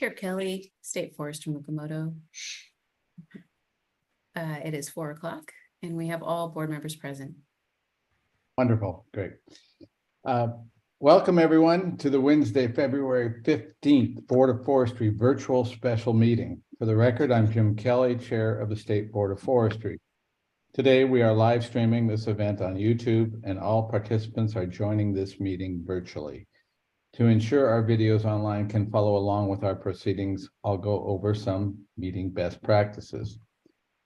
Chair Kelly, State Forestry Mukomoto. It is 4 o'clock and we have all board members present. Wonderful, great. Welcome everyone to the Wednesday, February 15th Board of Forestry virtual special meeting. For the record, I'm Jim Kelly, Chair of the State Board of Forestry. Today, we are live streaming this event on YouTube and all participants are joining this meeting virtually. To ensure our videos online can follow along with our proceedings, I'll go over some meeting best practices.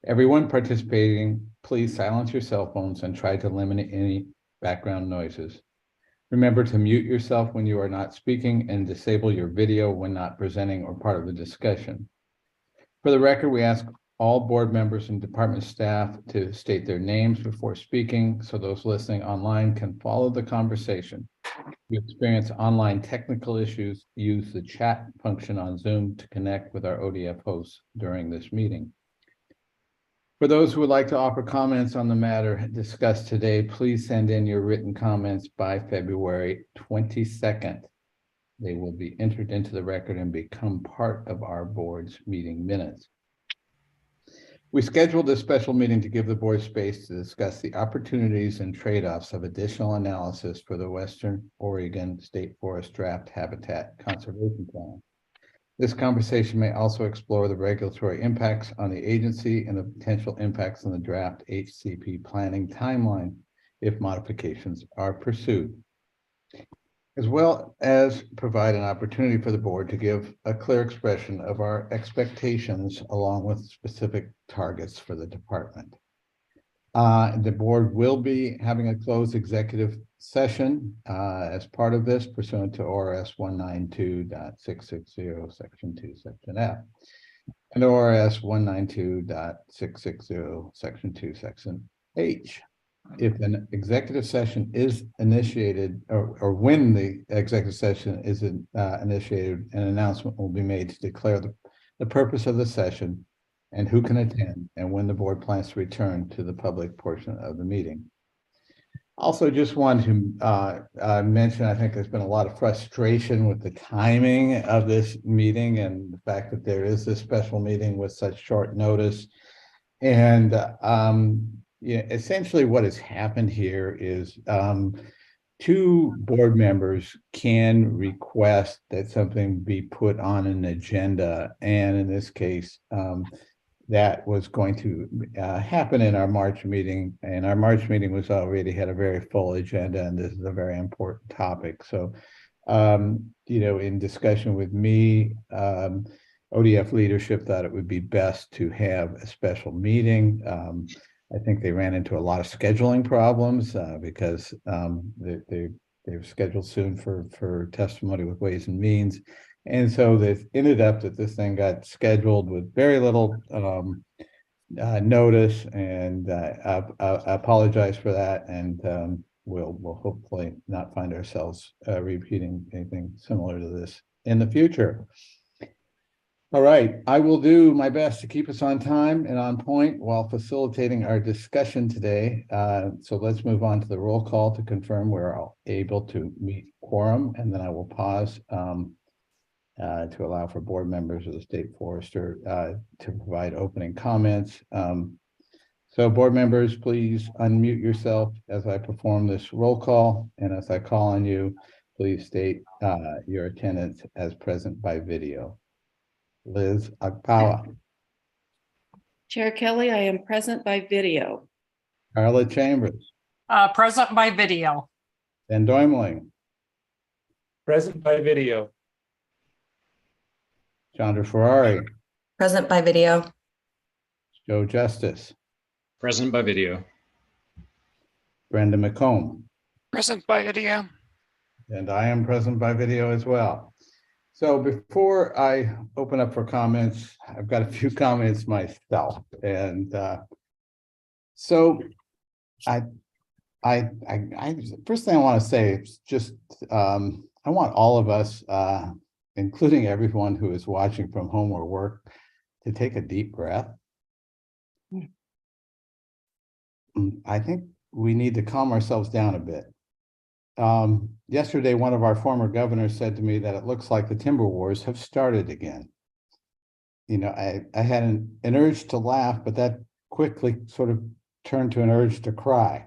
Everyone participating, please silence your cell phones and try to limit any background noises. Remember to mute yourself when you are not speaking and disable your video when not presenting or part of the discussion. For the record, we ask all board members and department staff to state their names before speaking so those listening online can follow the conversation. If you experience online technical issues, use the chat function on Zoom to connect with our ODF hosts during this meeting. For those who would like to offer comments on the matter discussed today, please send in your written comments by February 22nd. They will be entered into the record and become part of our board's meeting minutes. We scheduled this special meeting to give the board space to discuss the opportunities and trade-offs of additional analysis for the Western Oregon State Forest Draft Habitat Conservation Plan. This conversation may also explore the regulatory impacts on the agency and the potential impacts on the draft HCP planning timeline if modifications are pursued, as well as provide an opportunity for the board to give a clear expression of our expectations along with specific targets for the department. The board will be having a closed executive session as part of this pursuant to ORS 192.660 section 2 section F and ORS 192.660 section 2 section H. If an executive session is initiated or when the executive session is initiated, an announcement will be made to declare the purpose of the session and who can attend and when the board plans to return to the public portion of the meeting. Also, just want to mention, I think there's been a lot of frustration with the timing of this meeting and the fact that there is this special meeting with such short notice. And yeah, essentially what has happened here is two board members can request that something be put on an agenda. And in this case, that was going to happen in our March meeting, and our March meeting was already had a very full agenda, and this is a very important topic. So, you know, in discussion with me, ODF leadership thought it would be best to have a special meeting. I think they ran into a lot of scheduling problems because they're scheduled soon for testimony with Ways and Means. And so they ended up that this thing got scheduled with very little notice, and I apologize for that. And we'll hopefully not find ourselves repeating anything similar to this in the future. All right, I will do my best to keep us on time and on point while facilitating our discussion today. So let's move on to the roll call to confirm we're all able to meet quorum, and then I will pause to allow for board members of the state forester to provide opening comments. So board members, please unmute yourself as I perform this roll call. And as I call on you, please state your attendance as present by video. Liz Agpawa. Chair Kelly, I am present by video. Carla Chambers. Present by video. Ben Doimling. Present by video. Chandra Ferrari. Present by video. Joe Justice. Present by video. Brenda McComb. Present by video. And I am present by video as well. So before I open up for comments, I've got a few comments myself. And so I first thing I want to say is just I want all of us, including everyone who is watching from home or work, to take a deep breath. I think we need to calm ourselves down a bit. Yesterday, one of our former governors said to me that it looks like the timber wars have started again. You know, I had an urge to laugh, but that quickly sort of turned to an urge to cry.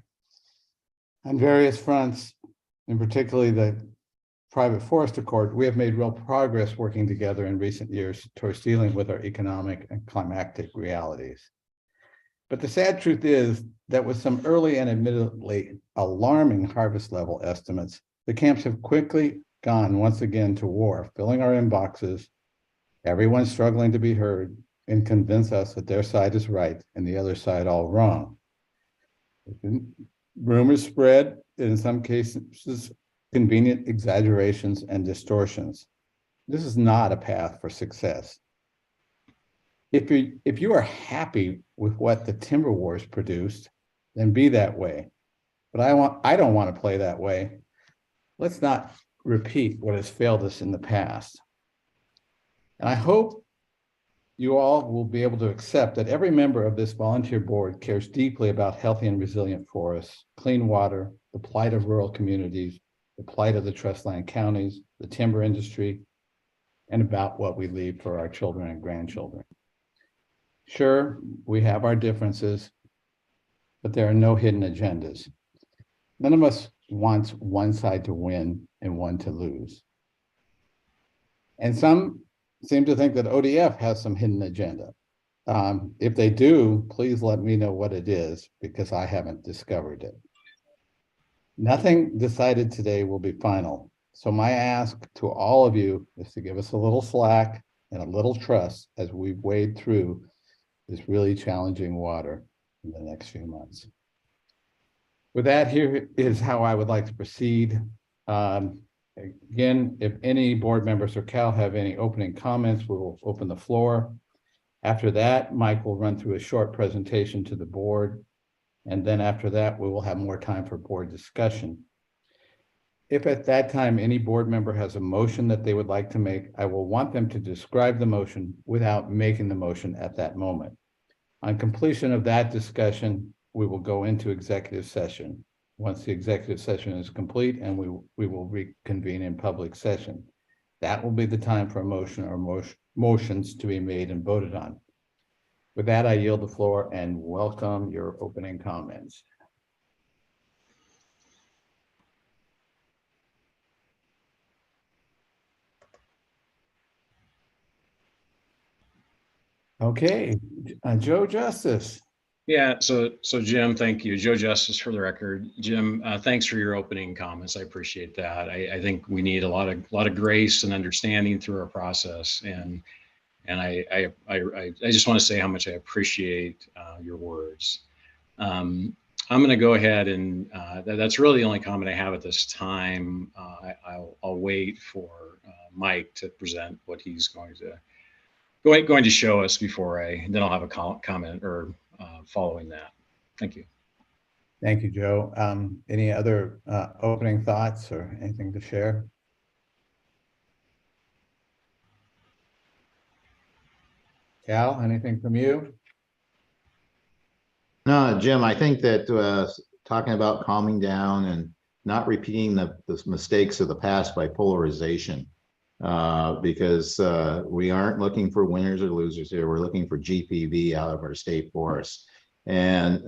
On various fronts, and particularly the private forest accord, we have made real progress working together in recent years towards dealing with our economic and climatic realities. But the sad truth is that with some early and admittedly alarming harvest level estimates, the camps have quickly gone once again to war, filling our inboxes, everyone struggling to be heard and convince us that their side is right and the other side all wrong. Rumors spread, and in some cases, convenient exaggerations and distortions. This is not a path for success. If you are happy with what the timber wars produced, then be that way. But I don't want to play that way. Let's not repeat what has failed us in the past. And I hope you all will be able to accept that every member of this volunteer board cares deeply about healthy and resilient forests, clean water, the plight of rural communities, the plight of the trustland counties, the timber industry, and about what we leave for our children and grandchildren. Sure, we have our differences, but there are no hidden agendas. None of us wants one side to win and one to lose. And some seem to think that ODF has some hidden agenda. If they do, please let me know what it is, because I haven't discovered it. Nothing decided today will be final. So my ask to all of you is to give us a little slack and a little trust as we wade through this really challenging water in the next few months. With that, here is how I would like to proceed. Again, if any board members or Cal have any opening comments, we will open the floor. After that, Mike will run through a short presentation to the board. And then after that, we will have more time for board discussion. If at that time any board member has a motion that they would like to make, I will want them to describe the motion without making the motion at that moment. On completion of that discussion, we will go into executive session. Once the executive session is complete, and we will reconvene in public session. That will be the time for a motion or motions to be made and voted on. With that, I yield the floor and welcome your opening comments. Okay, Joe Justice. Yeah, so Jim, thank you. Joe Justice for the record. Jim, thanks for your opening comments. I appreciate that. I think we need a lot of grace and understanding through our process, and I just want to say how much I appreciate your words. I'm going to go ahead and that's really the only comment I have at this time. I'll wait for Mike to present what he's going to show us before then I'll have a comment or following that. Thank you. Thank you, Joe. Any other opening thoughts or anything to share? Cal, anything from you? No, Jim, I think that talking about calming down and not repeating the mistakes of the past by polarization Because we aren't looking for winners or losers here. We're looking for GPV out of our state forests. And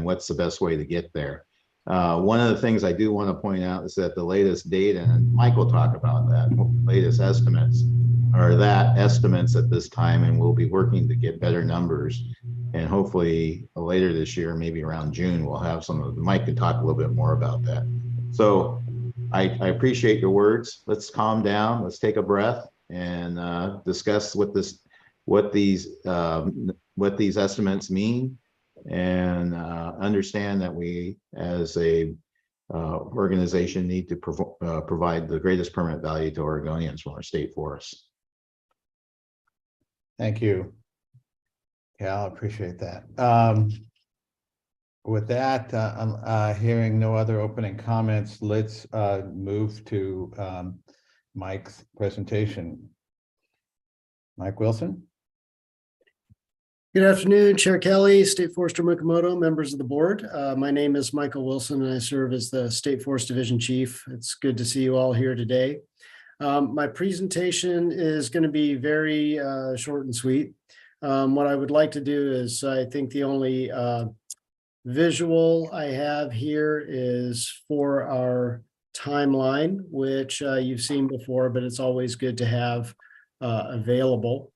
what's the best way to get there? One of the things I do want to point out is that the latest data, and Mike will talk about that, latest estimates are estimates at this time, and we'll be working to get better numbers. And hopefully later this year, maybe around June, we'll have some of Mike can talk a little bit more about that. So I appreciate your words. Let's calm down. Let's take a breath and discuss what these estimates mean, and understand that we as a organization need to provide the greatest permanent value to Oregonians from our state forests. Thank you. Yeah, I appreciate that. With that, I'm hearing no other opening comments. Let's move to Mike's presentation. Mike Wilson. Good afternoon, Chair Kelly, State Forester Mikamoto, members of the board. My name is Michael Wilson, and I serve as the State Forest Division Chief. It's good to see you all here today. My presentation is going to be very short and sweet. What I would like to do is, I think the only visual I have here is for our timeline, which you've seen before, but it's always good to have available.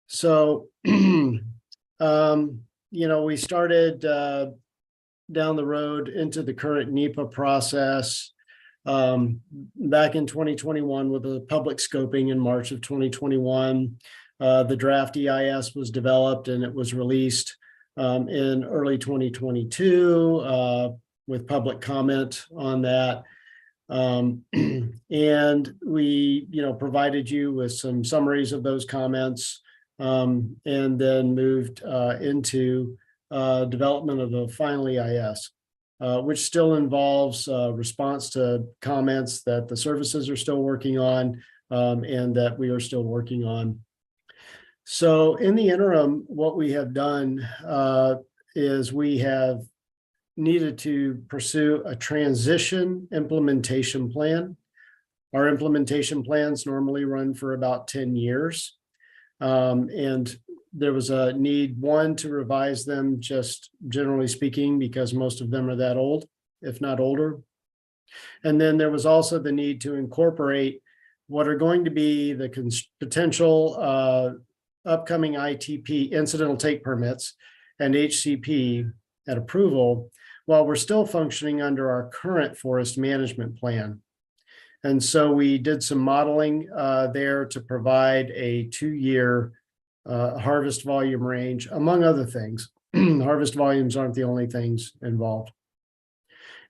So, you know, we started down the road into the current NEPA process back in 2021 with a public scoping in March of 2021. The draft EIS was developed and it was released in early 2022 with public comment on that. And we, provided you with some summaries of those comments, and then moved into development of the final EIS, which still involves response to comments that the services are still working on, and that we are still working on. So in the interim, what we have done is we have needed to pursue a transition implementation plan. Our implementation plans normally run for about 10 years. And there was a need, one, to revise them, just generally speaking, because most of them are that old, if not older. And then there was also the need to incorporate what are going to be the potential upcoming ITP, incidental take permits, and HCP at approval, while we're still functioning under our current forest management plan. And so we did some modeling there to provide a 2-year harvest volume range, among other things. Harvest volumes aren't the only things involved.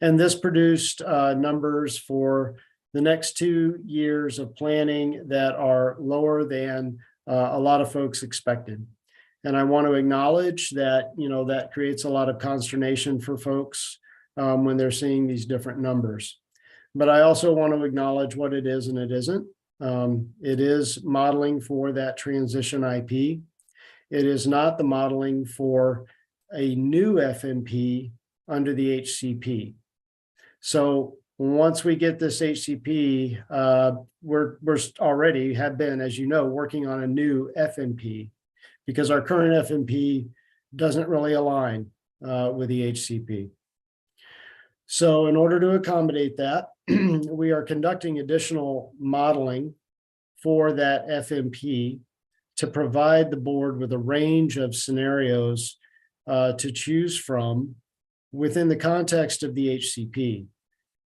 And this produced numbers for the next 2 years of planning that are lower than a lot of folks expected. And I want to acknowledge that, that creates a lot of consternation for folks when they're seeing these different numbers. But I also want to acknowledge what it is and it isn't. It is modeling for that transition IP. It is not the modeling for a new FMP under the HCP. So once we get this HCP, we're already have been, as you know, working on a new FMP, because our current FMP doesn't really align with the HCP. So in order to accommodate that, we are conducting additional modeling for that FMP to provide the board with a range of scenarios to choose from within the context of the HCP.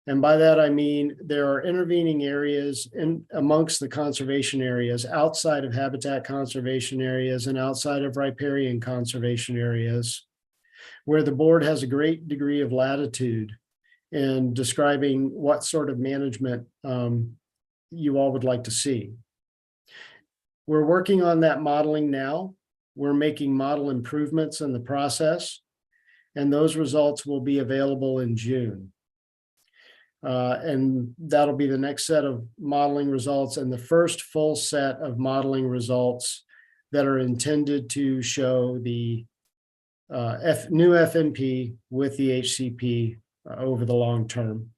And by that, I mean, there are intervening areas amongst the conservation areas, outside of habitat conservation areas and outside of riparian conservation areas, where the board has a great degree of latitude in describing what sort of management you all would like to see. We're working on that modeling now. We're making model improvements in the process, and those results will be available in June. And that'll be the next set of modeling results and the first full set of modeling results that are intended to show the new FNP with the HCP over the long term.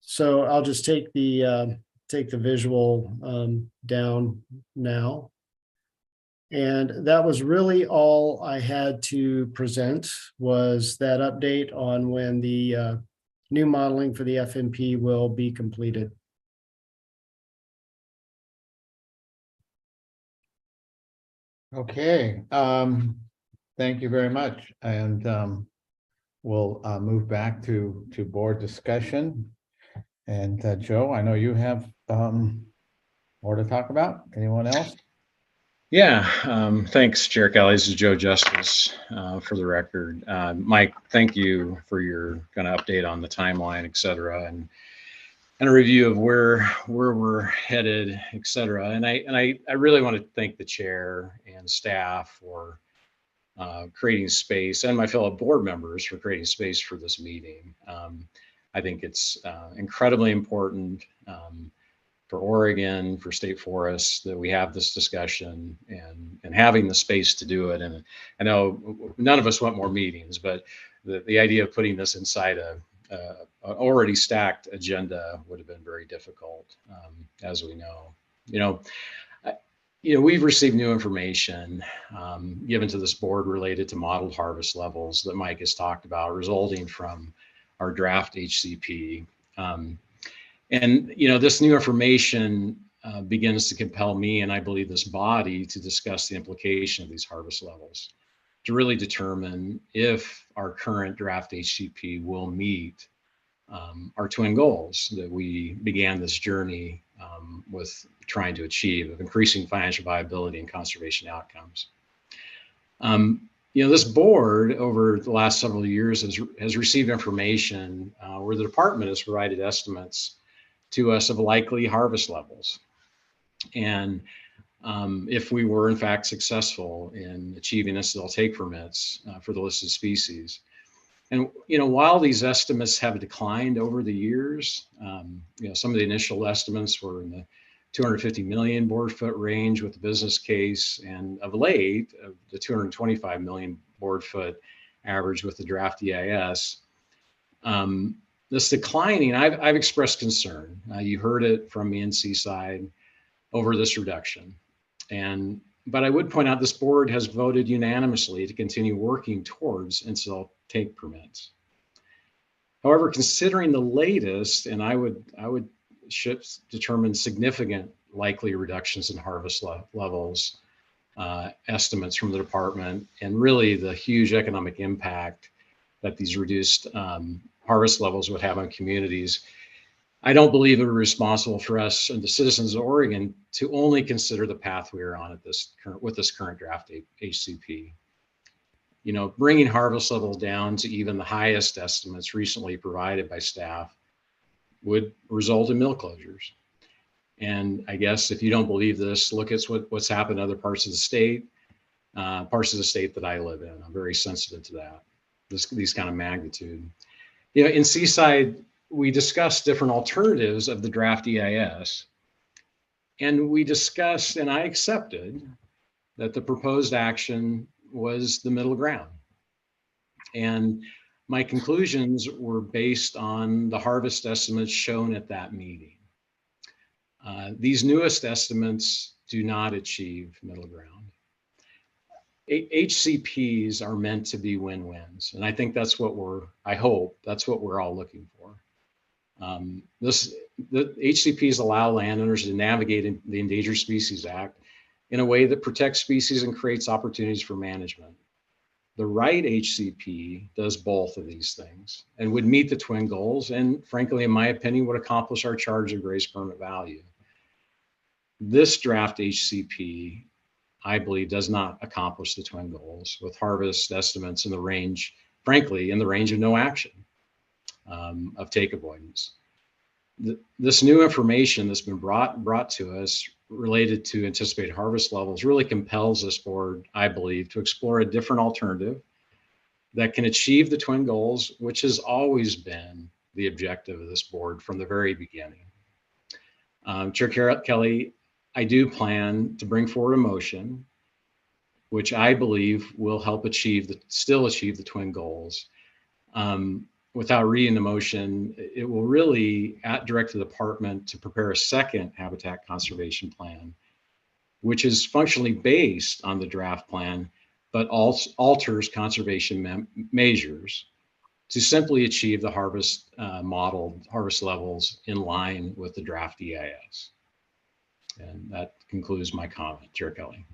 So I'll just take the visual down now. And that was really all I had to present, was that update on when the new modeling for the FMP will be completed. Okay, thank you very much. And we'll move back to board discussion. And Joe, I know you have more to talk about. Anyone else? Yeah, thanks, Chair Kelly. This is Joe Justice for the record. Mike, thank you for your kind of update on the timeline, et cetera, and a review of where we're headed, et cetera. And I really want to thank the chair and staff for creating space, and my fellow board members for creating space for this meeting. I think it's incredibly important for Oregon, for state forests, that we have this discussion and having the space to do it. And I know none of us want more meetings, but the idea of putting this inside an already stacked agenda would have been very difficult, as we know. We've received new information given to this board related to modeled harvest levels that Mike has talked about, resulting from our draft HCP. This new information begins to compel me, and I believe this body, to discuss the implication of these harvest levels, to really determine if our current draft HCP will meet our twin goals that we began this journey with trying to achieve, of increasing financial viability and conservation outcomes. This board over the last several years has received information where the department has provided estimates to us of likely harvest levels. And if we were in fact successful in achieving incidental take permits for the listed species. And while these estimates have declined over the years, some of the initial estimates were in the 250 million board foot range with the business case, and of late, the 225 million board foot average with the draft EIS. This declining, I've expressed concern. You heard it from the NC side over this reduction. But I would point out this board has voted unanimously to continue working towards incidental take permits. However, considering the latest, and I would determine significant likely reductions in harvest levels estimates from the department, and really the huge economic impact that these reduced harvest levels would have on communities, I don't believe it would be responsible for us and the citizens of Oregon to only consider the path we are on with this current draft HCP. Bringing harvest levels down to even the highest estimates recently provided by staff would result in mill closures. And I guess if you don't believe this, look at what's happened in other parts of the state that I live in. I'm very sensitive to that, these kind of magnitude. In Seaside, we discussed different alternatives of the draft EIS. And we discussed, and I accepted, that the proposed action was the middle ground. And my conclusions were based on the harvest estimates shown at that meeting. These newest estimates do not achieve middle ground. HCPs are meant to be win-wins. And I think that's what I hope that's what we're all looking for. The HCPs allow landowners to navigate the Endangered Species Act in a way that protects species and creates opportunities for management. The right HCP does both of these things and would meet the twin goals, and frankly, in my opinion, would accomplish our charge of grace permit value. This draft HCP, I believe, does not accomplish the twin goals, with harvest estimates in the range, frankly, in the range of no action of take avoidance. This new information that's been brought to us related to anticipated harvest levels really compels this board, I believe, to explore a different alternative that can achieve the twin goals, which has always been the objective of this board from the very beginning. Chair Kelly, I do plan to bring forward a motion, which I believe will help still achieve the twin goals. without reading the motion, it will really direct the department to prepare a second habitat conservation plan, which is functionally based on the draft plan, but also alters conservation measures to simply achieve the harvest modeled harvest levels in line with the draft EIS. And that concludes my comment, Chair Kelly.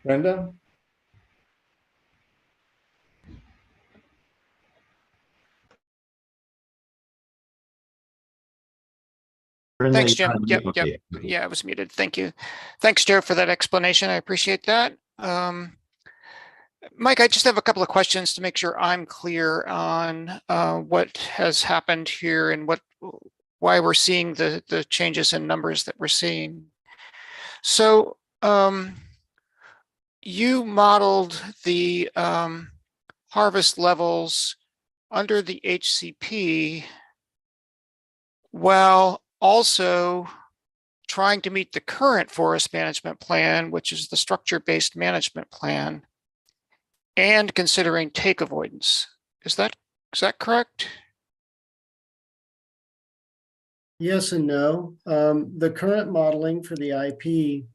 Brenda? Brenda, Thanks, you're Jim. on Yep, mute. yep. Okay. Yeah, I was muted. Thank you. Thanks, Chair, for that explanation. I appreciate that. Mike, I just have a couple of questions to make sure I'm clear on what has happened here and why we're seeing the changes in numbers that we're seeing. So you modeled the harvest levels under the HCP while also trying to meet the current forest management plan, which is the structure-based management plan, and considering take avoidance. Is that correct? Yes and no. The current modeling for the IP,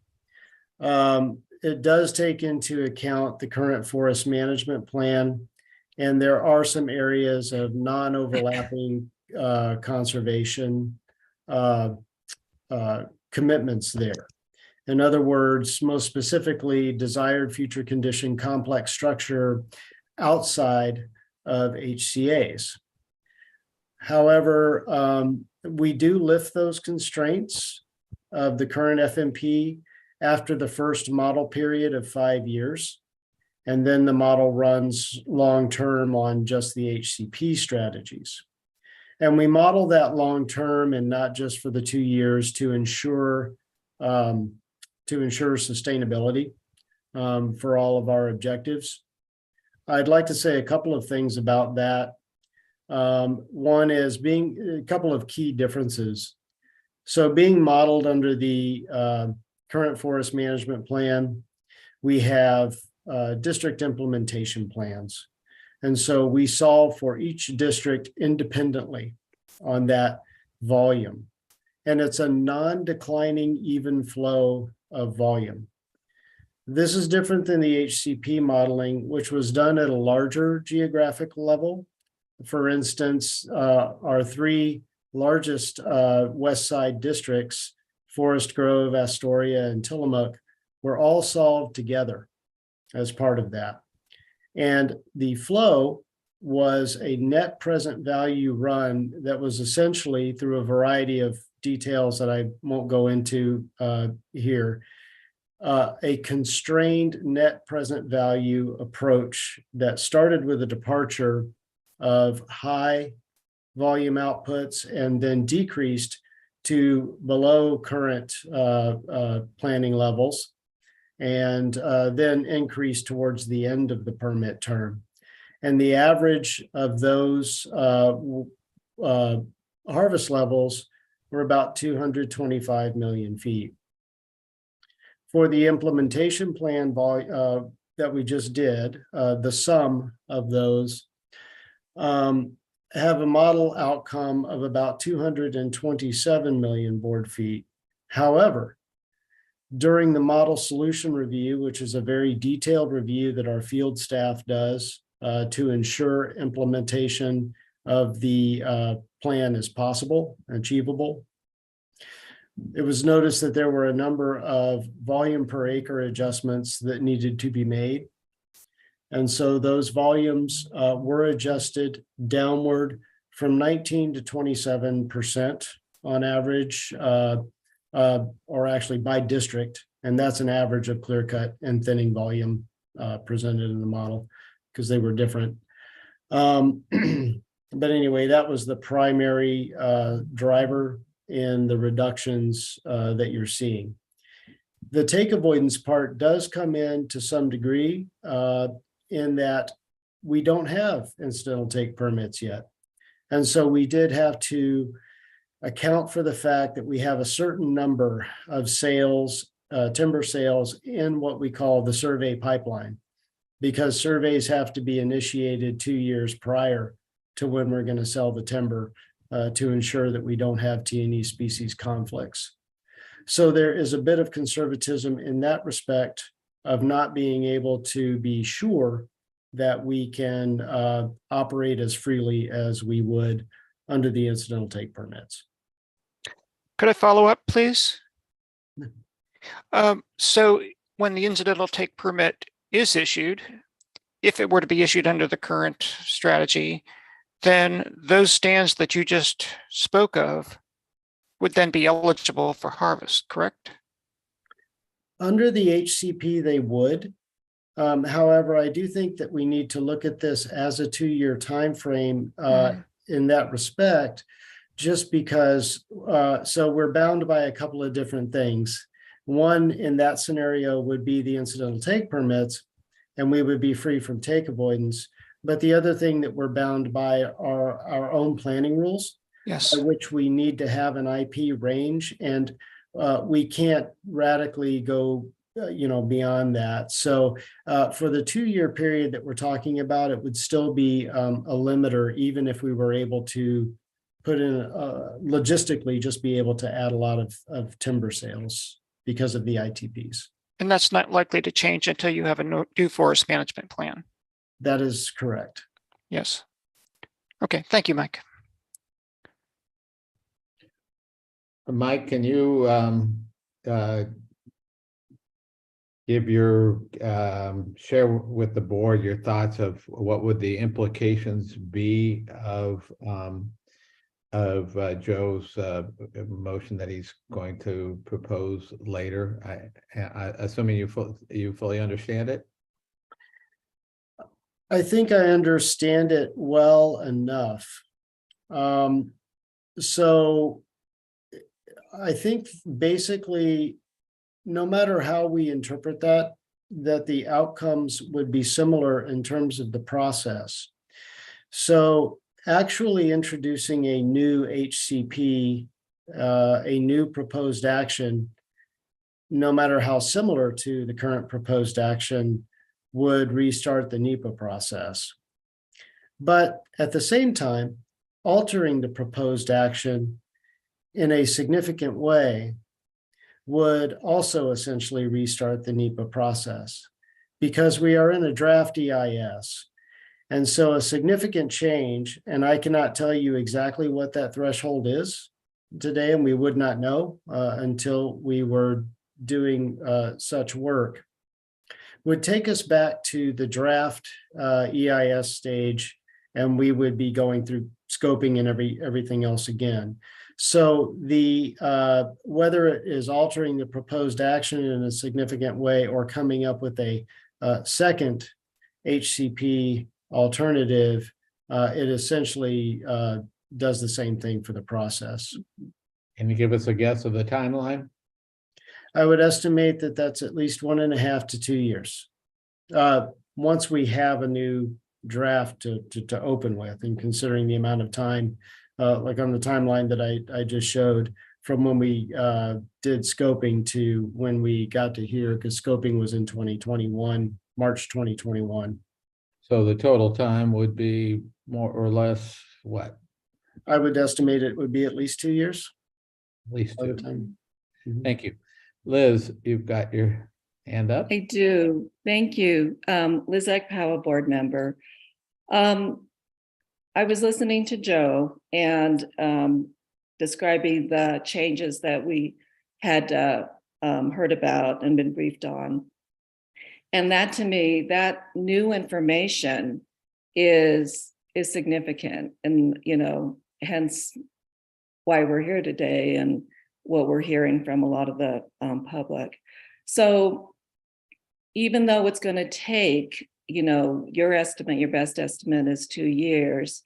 it does take into account the current forest management plan, and there are some areas of non-overlapping conservation commitments there. In other words, most specifically, desired future condition complex structure outside of HCAs. However, we do lift those constraints of the current FMP after the first model period of 5 years. And then the model runs long-term on just the HCP strategies. And we model that long-term and not just for the 2 years to ensure sustainability for all of our objectives. I'd like to say a couple of things about that. One is being a couple of key differences. So being modeled under the current forest management plan, we have district implementation plans. And so we solve for each district independently on that volume. And it's a non-declining even flow of volume. This is different than the HCP modeling, which was done at a larger geographic level. For instance, our 3 largest West Side districts, Forest Grove, Astoria, and Tillamook, were all solved together as part of that. And the flow was a net present value run that was essentially, through a variety of details that I won't go into here, a constrained net present value approach that started with a departure of high volume outputs and then decreased to below current planning levels, and then increased towards the end of the permit term. And the average of those harvest levels were about 225 million feet. For the implementation plan that we just did, the sum of those have a model outcome of about 227 million board feet. However, during the model solution review, which is a very detailed review that our field staff does to ensure implementation of the plan is possible, achievable, it was noticed that there were a number of volume per acre adjustments that needed to be made. And so those volumes were adjusted downward from 19 to 27% on average, or actually by district. And that's an average of clear cut and thinning volume presented in the model because they were different. But anyway, that was the primary driver in the reductions that you're seeing. The take avoidance part does come in to some degree in that we don't have incidental take permits yet. And so we did have to account for the fact that we have a certain number of sales, timber sales in what we call the survey pipeline. because surveys have to be initiated 2 years prior to when we're going to sell the timber to ensure that we don't have T&E species conflicts. So there is a bit of conservatism in that respect of not being able to be sure that we can operate as freely as we would under the incidental take permits. Could I follow up, please? So when the incidental take permit is issued, if it were to be issued under the current strategy, then those stands that you just spoke of would then be eligible for harvest, correct? Under the HCP, they would. However, I do think that we need to look at this as a 2-year timeframe in that respect, just because, so we're bound by a couple of different things. One in that scenario would be the incidental take permits, and we would be free from take avoidance. But the other thing that we're bound by are our own planning rules, Yes. by which we need to have an IP range, and we can't radically go beyond that. So for the 2-year period that we're talking about, it would still be a limiter, even if we were able to put in logistically just be able to add a lot of timber sales because of the ITPs. And that's not likely to change until you have a new forest management plan. That is correct. Yes. Okay, thank you, Mike. Mike, can you give your share with the board your thoughts of what would the implications be of Joe's motion that he's going to propose later? I assuming you fully understand it. I think I understand it well enough. So I think basically, no matter how we interpret that the outcomes would be similar in terms of the process. So actually introducing a new HCP, a new proposed action, no matter how similar to the current proposed action, would restart the NEPA process. But at the same time, altering the proposed action in a significant way would also essentially restart the NEPA process, because we are in a draft EIS. And so a significant change, and I cannot tell you exactly what that threshold is today, and we would not know until we were doing such work, would take us back to the draft EIS stage, and we would be going through scoping and everything else again. So the whether it is altering the proposed action in a significant way or coming up with a second HCP alternative, it essentially does the same thing for the process. Can you give us a guess of the timeline? I would estimate that that's at least 1.5 to 2 years. Once we have a new draft to open with, and considering the amount of time, like on the timeline that I just showed, from when we did scoping to when we got to here, because scoping was in 2021, March 2021. So the total time would be more or less what? I would estimate it would be at least 2 years. At least By the 2. time. Thank you. Liz, you've got your hand up. I do. Thank you. Liz Eckpower, board member. I was listening to Joe and describing the changes that we had heard about and been briefed on. And that, to me, that new information is significant, and hence why we're here today and what we're hearing from a lot of the public. So even though it's going to take, your estimate, your best estimate is 2 years,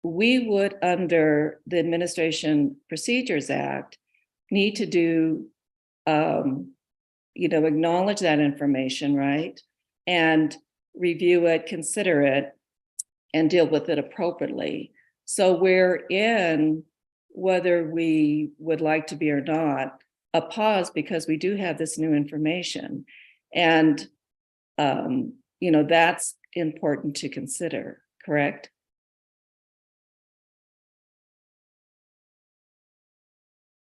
we would, under the Administration Procedures Act, need to do, acknowledge that information, right? And review it, consider it, and deal with it appropriately. So we're in, whether we would like to be or not, a pause, because we do have this new information. And that's important to consider, correct?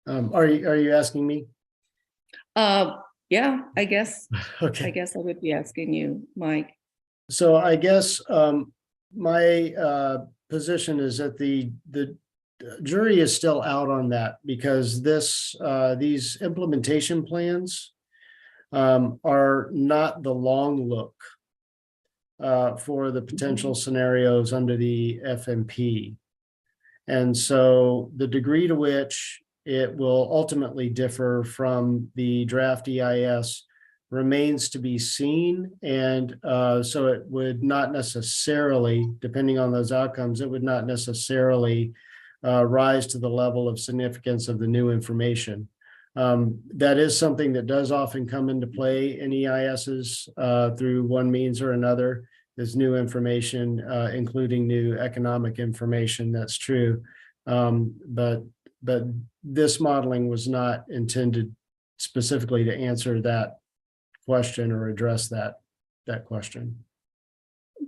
Are you asking me? Yeah, I guess Okay. I would be asking you, Mike. So I guess my position is that the jury is still out on that because these implementation plans are not the long look for the potential scenarios under the FMP. And so the degree to which it will ultimately differ from the draft EIS remains to be seen. And so it would not necessarily, depending on those outcomes, it would not necessarily rise to the level of significance of the new information. That is something that does often come into play in EISs through one means or another. Is new information, including new economic information. That's true. But this modeling was not intended specifically to answer that question or address that question.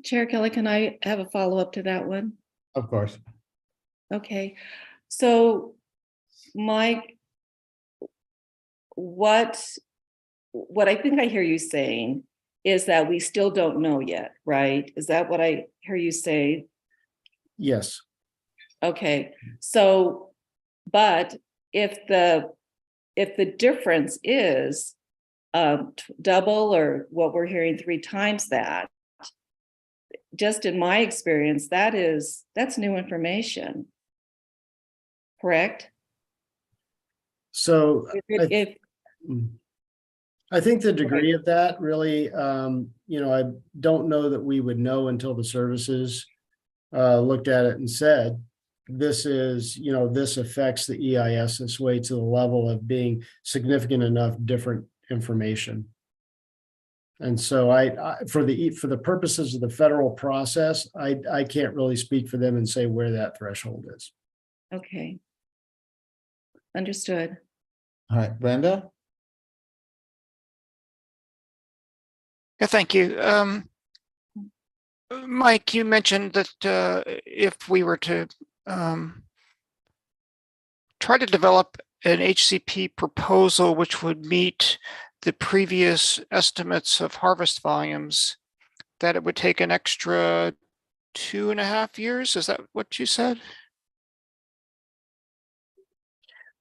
Chair Kelly, can I have a follow-up to that one? Of course. Okay, so Mike, what I think I hear you saying is that we still don't know yet, right? Is that what I hear you say? Yes. Okay, so, but if the difference is double or what we're hearing 3 times that, just in my experience, that's new information, correct? So If I think the degree of that really, I don't know that we would know until the services looked at it and said, this is, this affects the EIS this way to the level of being significant enough different information. And so for the purposes of the federal process, I can't really speak for them and say where that threshold is. Okay. Understood. All right, Brenda? Yeah, thank you. Mike, you mentioned that if we were to try to develop an HCP proposal which would meet the previous estimates of harvest volumes, that it would take an extra 2.5 years. Is that what you said?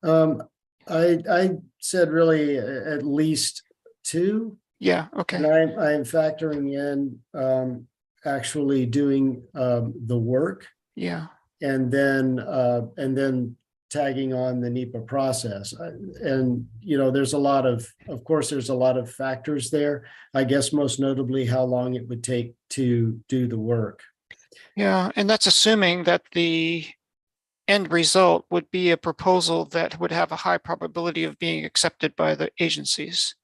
I said really at least 2. Yeah, okay. And I'm factoring in actually doing the work Yeah. and then tagging on the NEPA process. And there's of course, there's a lot of factors there. I guess most notably how long it would take to do the work. Yeah, and that's assuming that the end result would be a proposal that would have a high probability of being accepted by the agencies.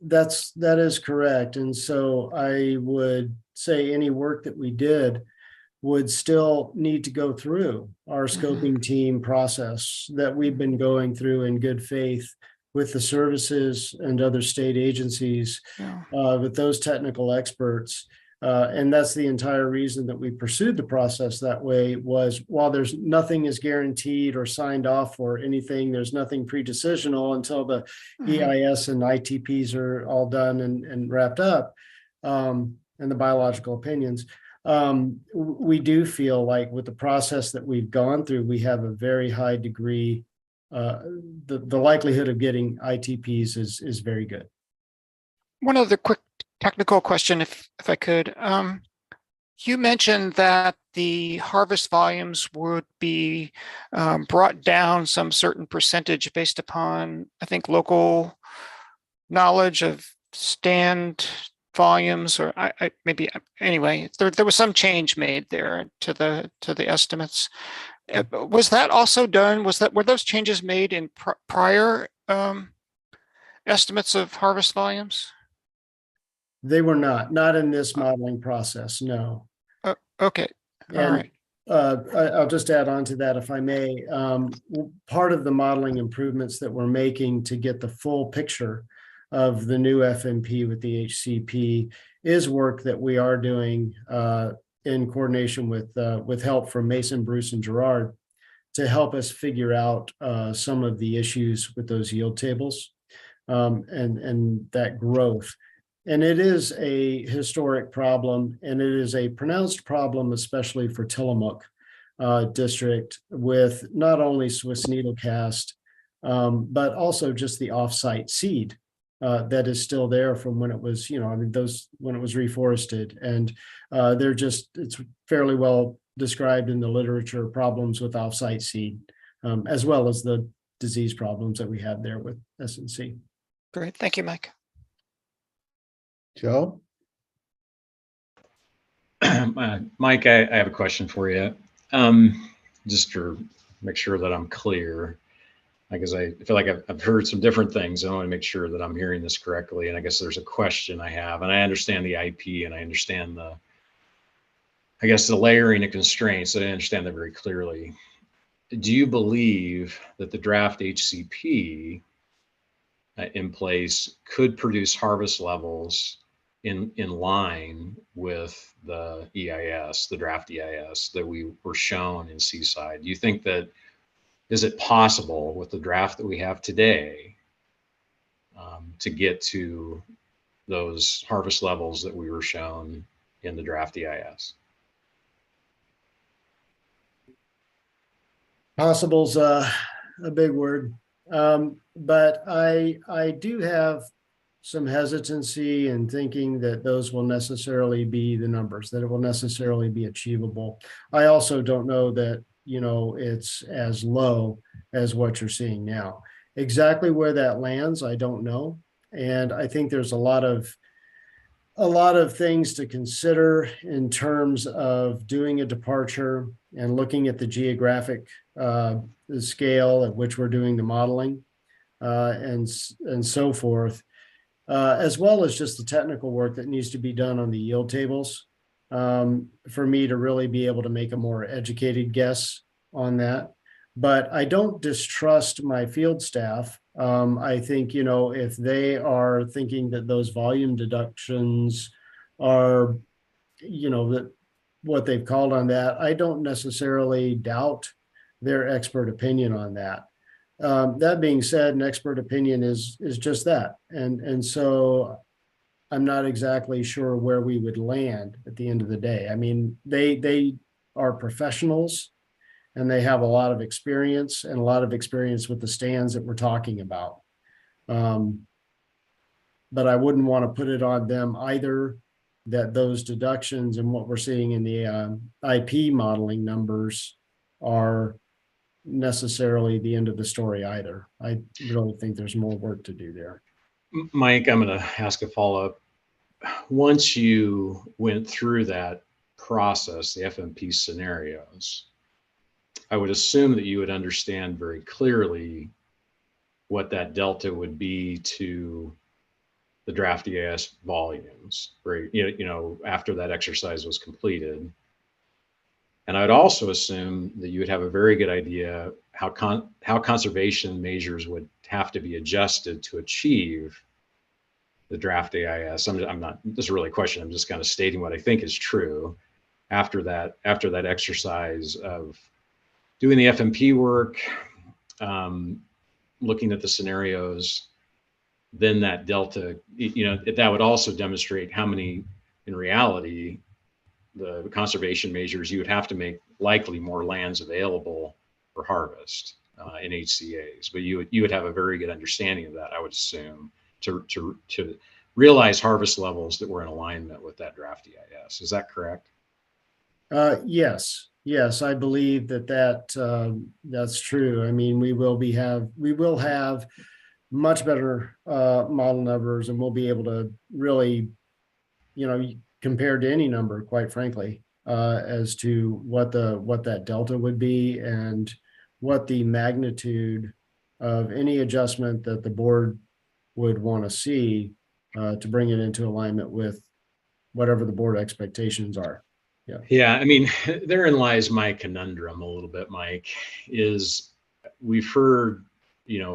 That is correct. And so I would say any work that we did would still need to go through our scoping team process that we've been going through in good faith with the services and other state agencies, with those technical experts. And that's the entire reason that we pursued the process that way, was while there's nothing is guaranteed or signed off or anything, there's nothing pre-decisional until the EIS and ITPs are all done and wrapped up, and the biological opinions. We do feel like with the process that we've gone through, we have a very high degree, the likelihood of getting ITPs is very good. One other quick technical question, if I could. You mentioned that the harvest volumes would be brought down some certain percentage based upon, I think, local knowledge of stand volumes, or maybe anyway, there was some change made there to the estimates. Was that also done? Were those changes made in prior estimates of harvest volumes? They were not in this modeling process, no. Okay, all right. I'll just add on to that, if I may. Part of the modeling improvements that we're making to get the full picture of the new FMP with the HCP is work that we are doing in coordination with help from Mason, Bruce, and Gerard to help us figure out some of the issues with those yield tables and that growth. And it is a historic problem, and it is a pronounced problem, especially for Tillamook district, with not only Swiss needlecast, but also just the offsite seed that is still there from when it was, when it was reforested. And it's fairly well described in the literature, problems with offsite seed, as well as the disease problems that we had there with SNC. Great. Thank you, Mike. Joe? Mike, I have a question for you. Just to make sure that I'm clear, because I feel like I've heard some different things. I want to make sure that I'm hearing this correctly. And I guess there's a question I have, and I understand the IP and I understand the layering of constraints. I understand that very clearly. Do you believe that the draft HCP in place could produce harvest levels in line with the EIS, the draft EIS that we were shown in Seaside? Do you think that, is it possible with the draft that we have today to get to those harvest levels that we were shown in the draft EIS? Possible's a big word, but I do have some hesitancy in thinking that those will necessarily be the numbers, that it will necessarily be achievable. I also don't know that, it's as low as what you're seeing now. Exactly where that lands, I don't know. And I think there's a lot of things to consider in terms of doing a departure and looking at the geographic the scale at which we're doing the modeling and so forth, as well as just the technical work that needs to be done on the yield tables for me to really be able to make a more educated guess on that. But I don't distrust my field staff. I think, if they are thinking that those volume deductions are, that what they've called on that, I don't necessarily doubt their expert opinion on that. That being said, an expert opinion is just that. And so I'm not exactly sure where we would land at the end of the day. I mean, they are professionals and they have a lot of experience with the stands that we're talking about. But I wouldn't want to put it on them either, that those deductions and what we're seeing in the IP modeling numbers are necessarily the end of the story either. I really think there's more work to do there. Mike, I'm going to ask a follow-up. Once you went through that process, the FMP scenarios, I would assume that you would understand very clearly what that delta would be to the draft EIS volumes, right? After that exercise was completed. And I'd also assume that you would have a very good idea how conservation measures would have to be adjusted to achieve the draft EIS. I'm not, this is really a question. I'm just kind of stating what I think is true. After that exercise of doing the FMP work, looking at the scenarios, then that delta, that would also demonstrate how many, in reality, the conservation measures, you would have to make likely more lands available for harvest in HCAs. But you would have a very good understanding of that, I would assume, to realize harvest levels that were in alignment with that draft EIS. Is that correct? Yes, I believe that's true. I mean, we will have much better model numbers, and we'll be able to really, compared to any number, quite frankly, as to what that delta would be and what the magnitude of any adjustment that the board would want to see to bring it into alignment with whatever the board expectations are. Yeah, I mean, therein lies my conundrum a little bit, Mike, is we've heard,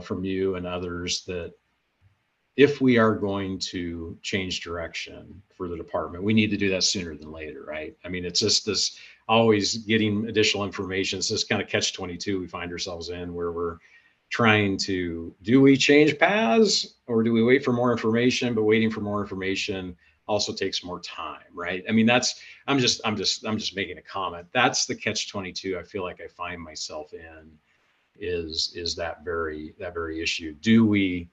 from you and others that if we are going to change direction for the department, we need to do that sooner than later, right? I mean, it's just this always getting additional information. It's this kind of catch-22 we find ourselves in, where we're trying to, do we change paths or do we wait for more information? But waiting for more information also takes more time, right? I mean, I'm just making a comment. That's the catch-22 I feel like I find myself in, is that very issue. Do we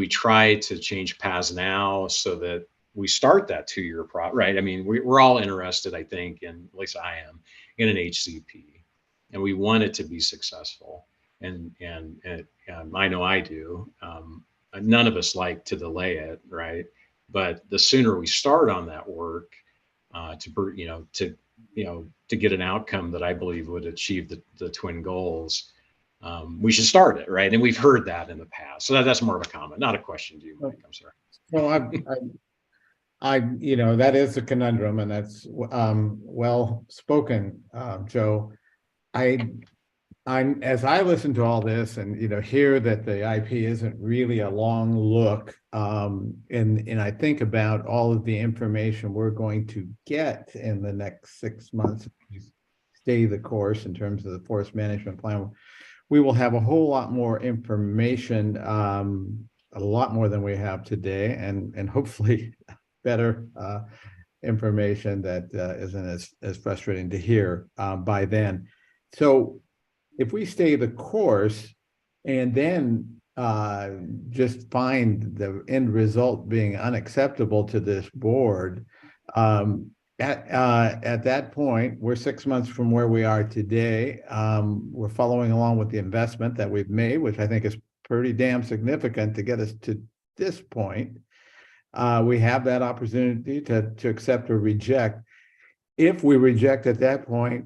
try to change paths now so that we start that 2-year right? I mean, we're all interested, I think, and at least I am, in an HCP, and we want it to be successful. And I know I do. None of us like to delay it, right? But the sooner we start on that work, to get an outcome that I believe would achieve the twin goals, we should start it, right? And we've heard that in the past. So that's more of a comment, not a question to you, Mike. I'm sorry. Well, that is a conundrum, and that's well spoken, Joe. As I listen to all this and hear that the IP isn't really a long look, and I think about all of the information we're going to get in the next 6 months, if we stay the course in terms of the forest management plan, we will have a whole lot more information, a lot more than we have today, and hopefully better information that isn't as frustrating to hear by then. So if we stay the course and then just find the end result being unacceptable to this board, at that point, we're 6 months from where we are today. We're following along with the investment that we've made, which I think is pretty damn significant to get us to this point. We have that opportunity to accept or reject. If we reject at that point,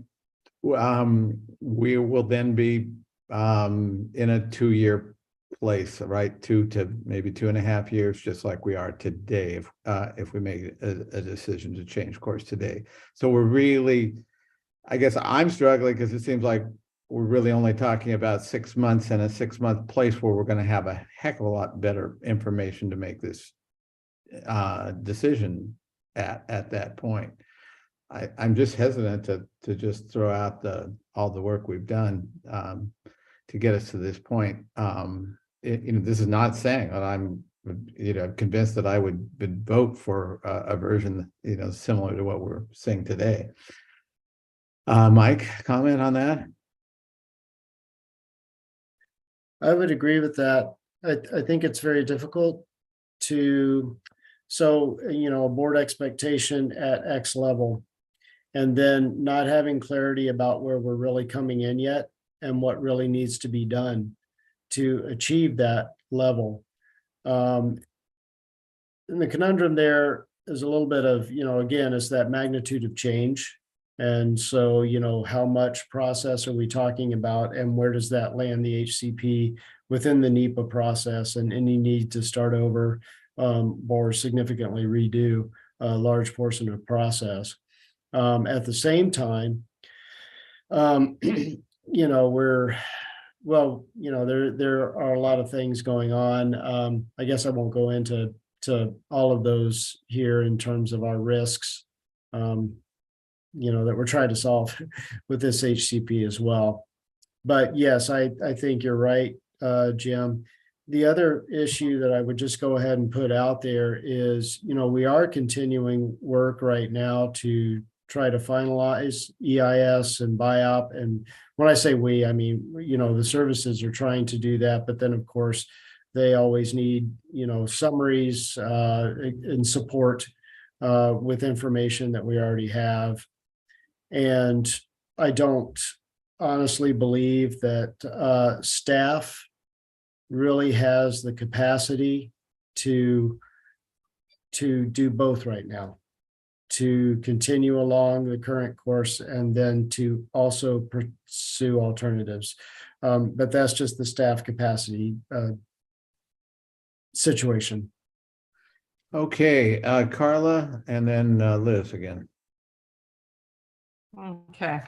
we will then be in a 2-year place, right? 2 to maybe 2.5 years, just like we are today, if we make a decision to change course today. So we're really, I guess I'm struggling because it seems like we're really only talking about 6 months and a 6-month place where we're going to have a heck of a lot better information to make this decision at that point. I'm just hesitant to just throw out all the work we've done to get us to this point. This is not saying that I'm convinced that I would vote for a version similar to what we're seeing today. Mike, comment on that? I would agree with that. I think it's very difficult to, a board expectation at X level, and then not having clarity about where we're really coming in yet and what really needs to be done to achieve that level. And the conundrum there is a little bit of, again, it's that magnitude of change. And so, how much process are we talking about, and where does that land the HCP within the NEPA process, and any need to start over or significantly redo a large portion of process. At the same time, there are a lot of things going on. I guess I won't go into all of those here in terms of our risks, that we're trying to solve with this HCP as well. But yes, I think you're right, Jim. The other issue that I would just go ahead and put out there is, we are continuing work right now to try to finalize EIS and BIOP. And when I say we, I mean, the services are trying to do that, but then of course they always need, summaries and support with information that we already have. And I don't honestly believe that staff really has the capacity to do both right now, to continue along the current course and then to also pursue alternatives. But that's just the staff capacity situation. Okay, Carla, and then Liz again. Okay.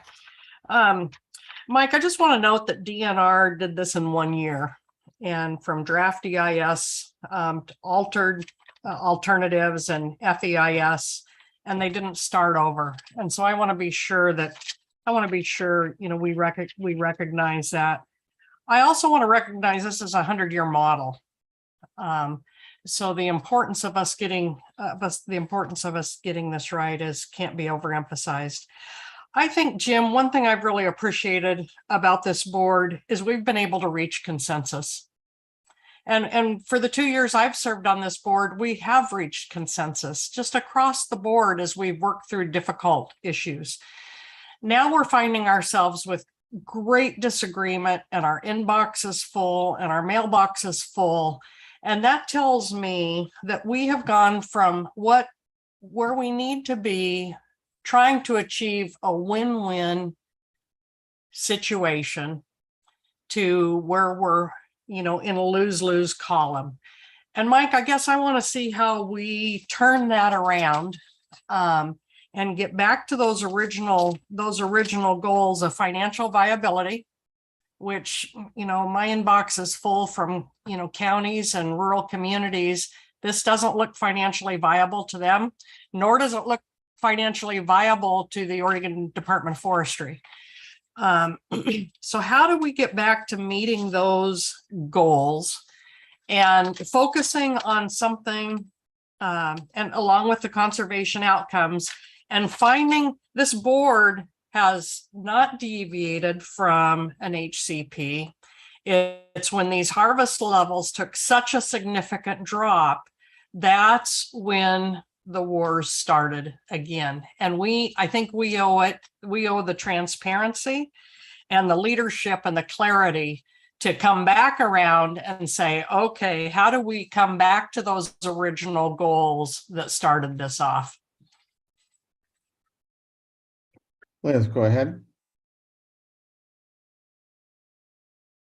Mike, I just want to note that DNR did this in 1 year. and from draft EIS to altered alternatives and FEIS, and they didn't start over. And so I want to be sure, you know, we recognize that. I also want to recognize this is a 100-year model. So the importance of us getting this right can't be overemphasized. I think, Jim, one thing I've really appreciated about this board is we've been able to reach consensus. And for the 2 years I've served on this board, we have reached consensus just across the board as we've worked through difficult issues. Now we're finding ourselves with great disagreement, and our inbox is full and our mailbox is full. And that tells me that we have gone from where we need to be, trying to achieve a win-win situation, to where we're, you know, in a lose-lose column. And Mike, I guess I want to see how we turn that around and get back to those original goals of financial viability, which, you know, my inbox is full from, you know, counties and rural communities. This doesn't look financially viable to them, nor does it look financially viable to the Oregon Department of Forestry. So how do we get back to meeting those goals and focusing on something, and along with the conservation outcomes, and finding this board has not deviated from an HCP. It's when these harvest levels took such a significant drop, that's when the wars started again. And I think we owe the transparency and the leadership and the clarity to come back around and say, okay, how do we come back to those original goals that started this off? Liz, go ahead.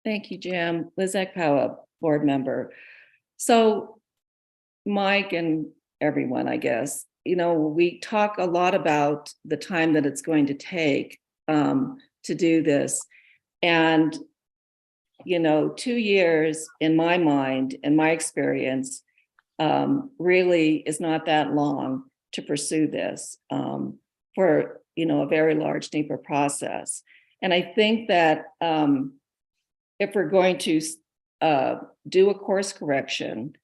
Thank you, Jim. Liz Ekpawa, board member. So Mike and everyone, I guess, you know, we talk a lot about the time that it's going to take to do this. And, you know, 2 years in my mind, in my experience, really is not that long to pursue this for, you know, a very large NEPA process. And I think that if we're going to do a course correction,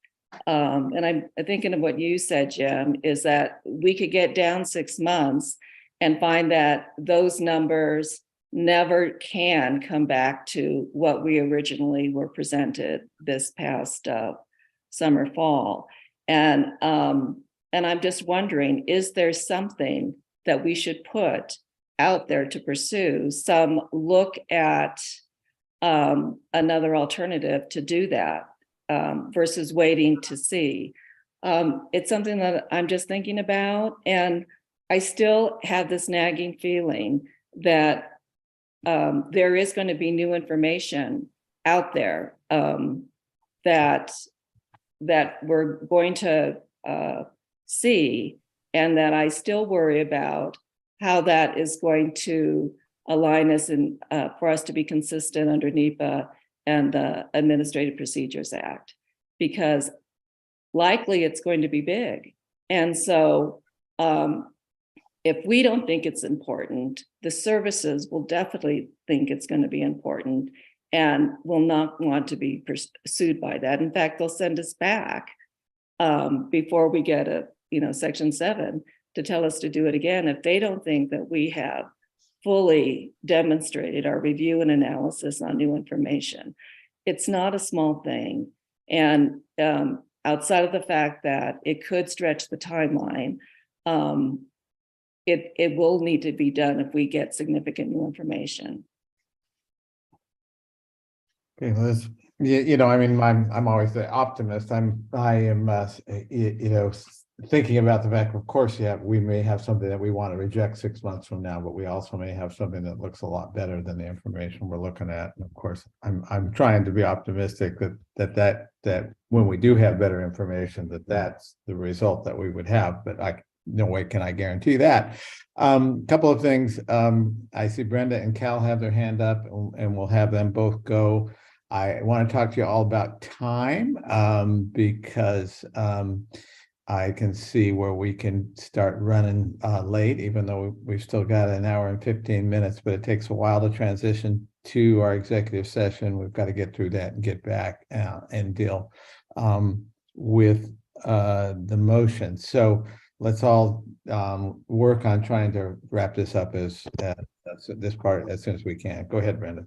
and I'm thinking of what you said, Jim, is that we could get down 6 months and find that those numbers never can come back to what we originally were presented this past summer, fall. And I'm just wondering, is there something that we should put out there to pursue, some look at another alternative to do that versus waiting to see? It's something that I'm just thinking about, and I still have this nagging feeling that there is going to be new information out there that we're going to see, and that I still worry about how that is going to align us and for us to be consistent under NEPA and the Administrative Procedures Act, because likely it's going to be big. And so if we don't think it's important, the services will definitely think it's going to be important and will not want to be pursued by that. In fact, they'll send us back before we get a, you know, Section 7 to tell us to do it again if they don't think that we have fully demonstrated our review and analysis on new information. It's not a small thing. And outside of the fact that it could stretch the timeline, it will need to be done if we get significant new information. Okay, Liz. You know, I mean, I'm always the optimist. I am, you know, thinking about the fact, of course, yeah, we may have something that we want to reject 6 months from now, but we also may have something that looks a lot better than the information we're looking at. And of course, I'm trying to be optimistic that when we do have better information, that's the result that we would have. But no way can I guarantee that. Couple of things. I see Brenda and Cal have their hand up, and we'll have them both go. I want to talk to you all about time because I can see where we can start running late, even though we've still got an hour and 15 minutes, but it takes a while to transition to our executive session. We've got to get through that and get back and deal with the motion. So let's all work on trying to wrap this up this part as soon as we can. Go ahead, Brenda.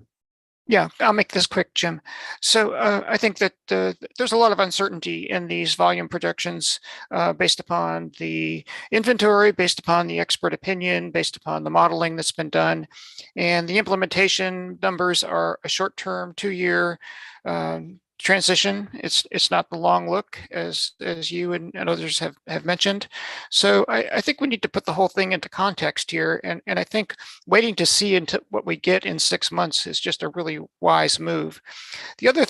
Yeah, I'll make this quick, Jim. So I think that there's a lot of uncertainty in these volume projections based upon the inventory, based upon the expert opinion, based upon the modeling that's been done. And the implementation numbers are a short-term 2-year transition. It's not the long look as you and others have mentioned. So I think we need to put the whole thing into context here. And I think waiting to see into what we get in 6 months is just a really wise move. The other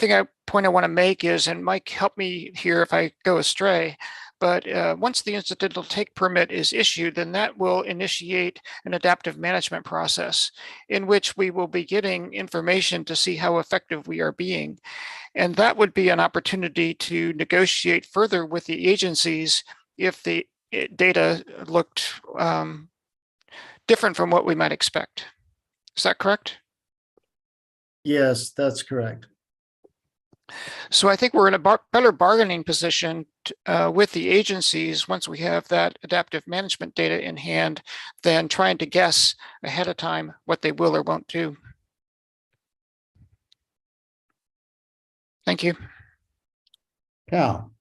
point I want to make is, and Mike, help me here if I go astray, but once the incidental take permit is issued, then that will initiate an adaptive management process in which we will be getting information to see how effective we are being. And that would be an opportunity to negotiate further with the agencies if the data looked different from what we might expect. Is that correct? Yes, that's correct. So I think we're in a better bargaining position with the agencies once we have that adaptive management data in hand than trying to guess ahead of time what they will or won't do. Thank you. Cal.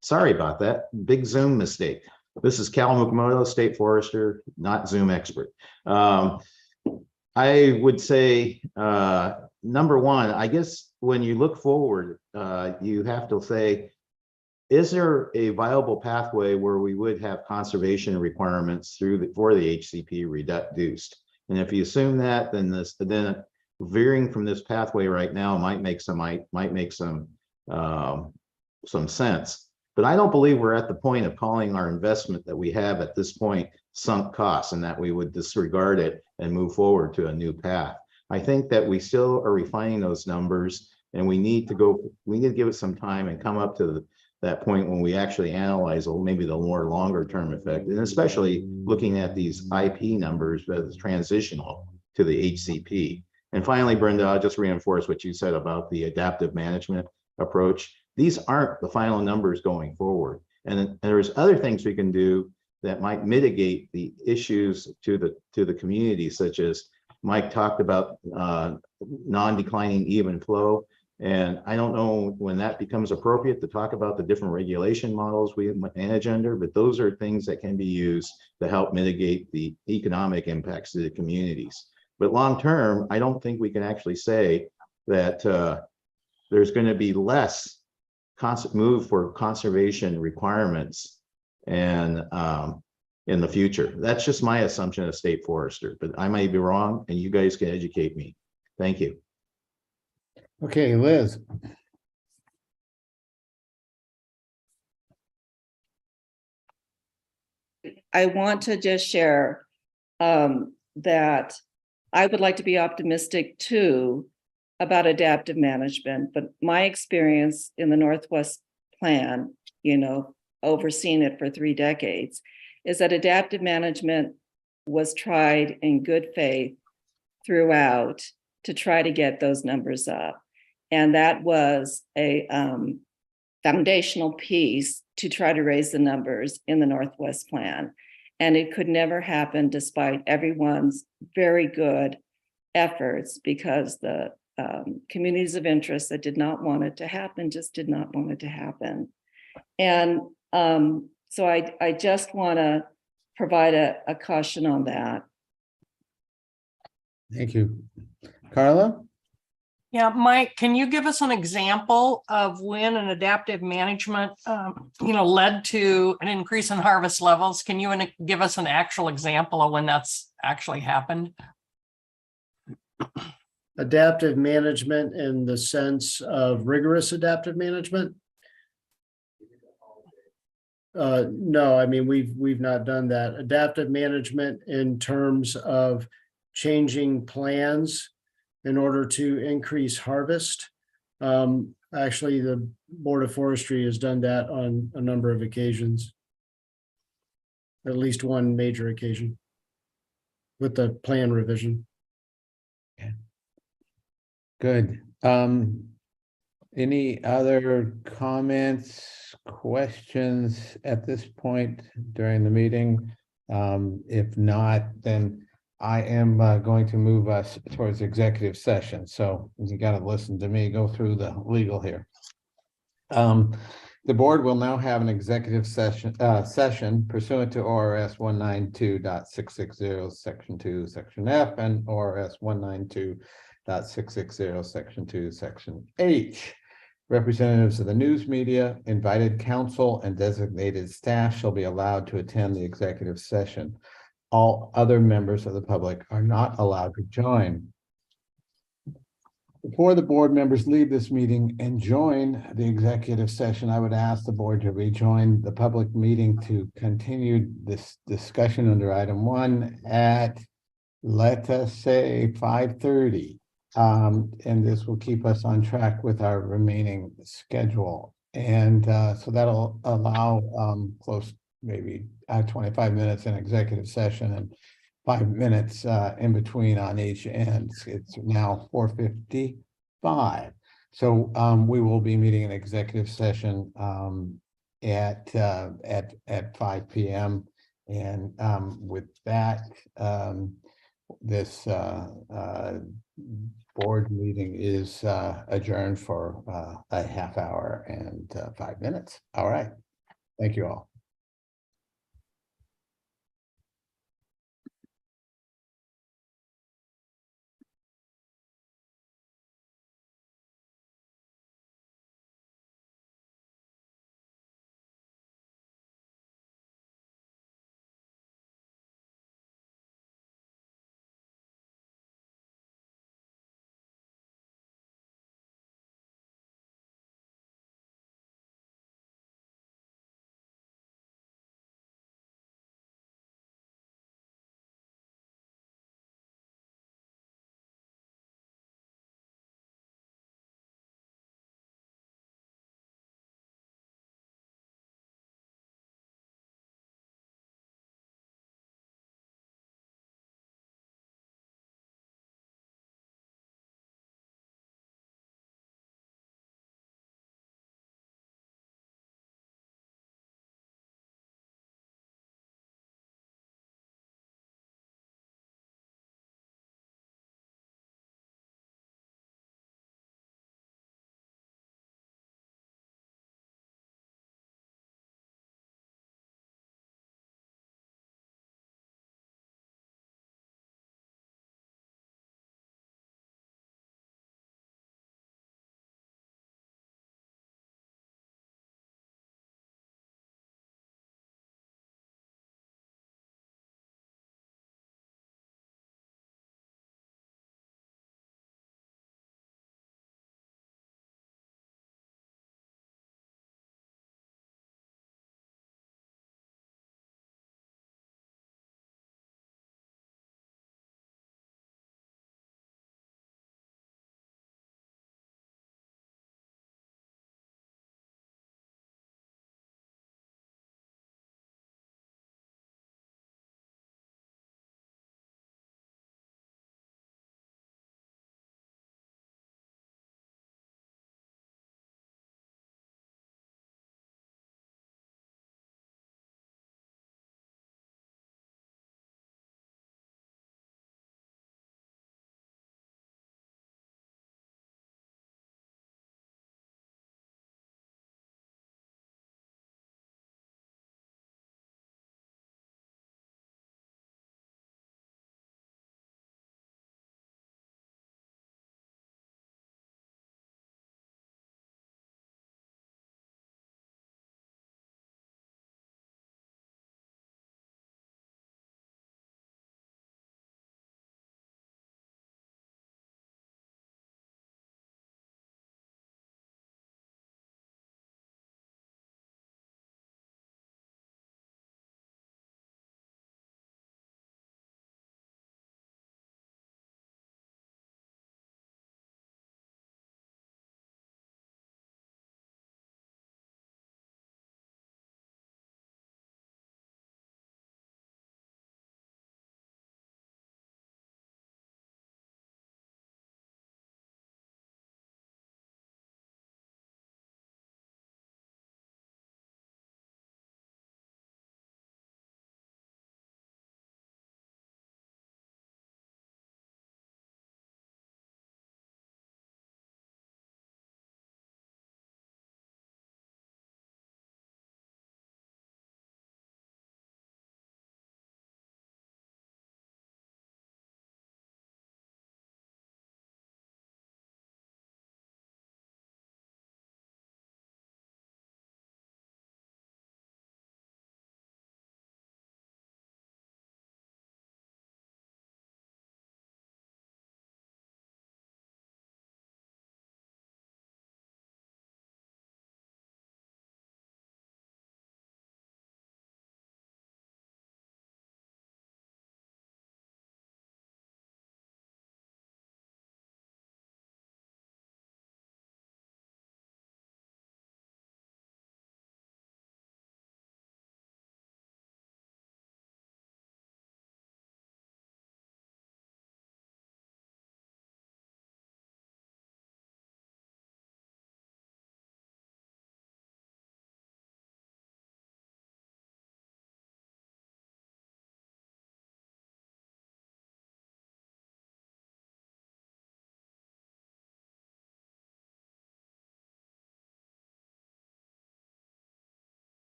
Sorry about that. Big Zoom mistake. This is Cal Mukamoto, State Forester, not Zoom expert. I would say, number one, I guess when you look forward, you have to say, is there a viable pathway where we would have conservation requirements for the HCP reduced? And if you assume that, then veering from this pathway right now might make some sense. But I don't believe we're at the point of calling our investment that we have at this point sunk costs, and that we would disregard it and move forward to a new path. I think that we still are refining those numbers, and we need to give it some time and come up to that point when we actually analyze maybe the more longer term effect, and especially looking at these IP numbers as transitional to the HCP. And finally, Brenda, I'll just reinforce what you said about the adaptive management approach. These aren't the final numbers going forward. And there's other things we can do that might mitigate the issues to the community, such as Mike talked about non-declining even flow. And I don't know when that becomes appropriate to talk about the different regulation models we manage under, but those are things that can be used to help mitigate the economic impacts to the communities. But long term, I don't think we can actually say that there's going to be less move for conservation requirements and in the future. That's just my assumption as state forester, but I may be wrong, and you guys can educate me. Thank you. Okay, Liz. I want to just share that I would like to be optimistic too about adaptive management, but my experience in the Northwest Plan, overseeing it for 3 decades, is that adaptive management was tried in good faith throughout to try to get those numbers up. And that was a foundational piece to try to raise the numbers in the Northwest Plan. And it could never happen despite everyone's very good efforts, because the communities of interest that did not want it to happen just did not want it to happen. And so I just want to provide a caution on that. Thank you. Carla? Yeah, Mike, can you give us an example of when an adaptive management, led to an increase in harvest levels? Can you give us an actual example of when that's actually happened? Adaptive management in the sense of rigorous adaptive management? No, I mean, we've not done that. Adaptive management in terms of changing plans in order to increase harvest. Actually, the Board of Forestry has done that on a number of occasions. At least one major occasion with the plan revision. Good. Any other comments, questions at this point during the meeting? If not, then I am going to move us towards executive session. So you got to listen to me go through the legal here. The board will now have an executive session pursuant to ORS 192.660 section 2 section F and ORS 192.660 section 2 section H. Representatives of the news media, invited counsel, and designated staff shall be allowed to attend the executive session. All other members of the public are not allowed to join. Before the board members leave this meeting and join the executive session, I would ask the board to rejoin the public meeting to continue this discussion under item 1 at, let us say, 5:30. And this will keep us on track with our remaining schedule. And so that'll allow close, maybe 25 minutes in executive session and 5 minutes in between on each end. It's now 4:55. So we will be meeting an executive session at 5 p.m. And with that, this board meeting is adjourned for a half hour and 5 minutes. All right. Thank you all.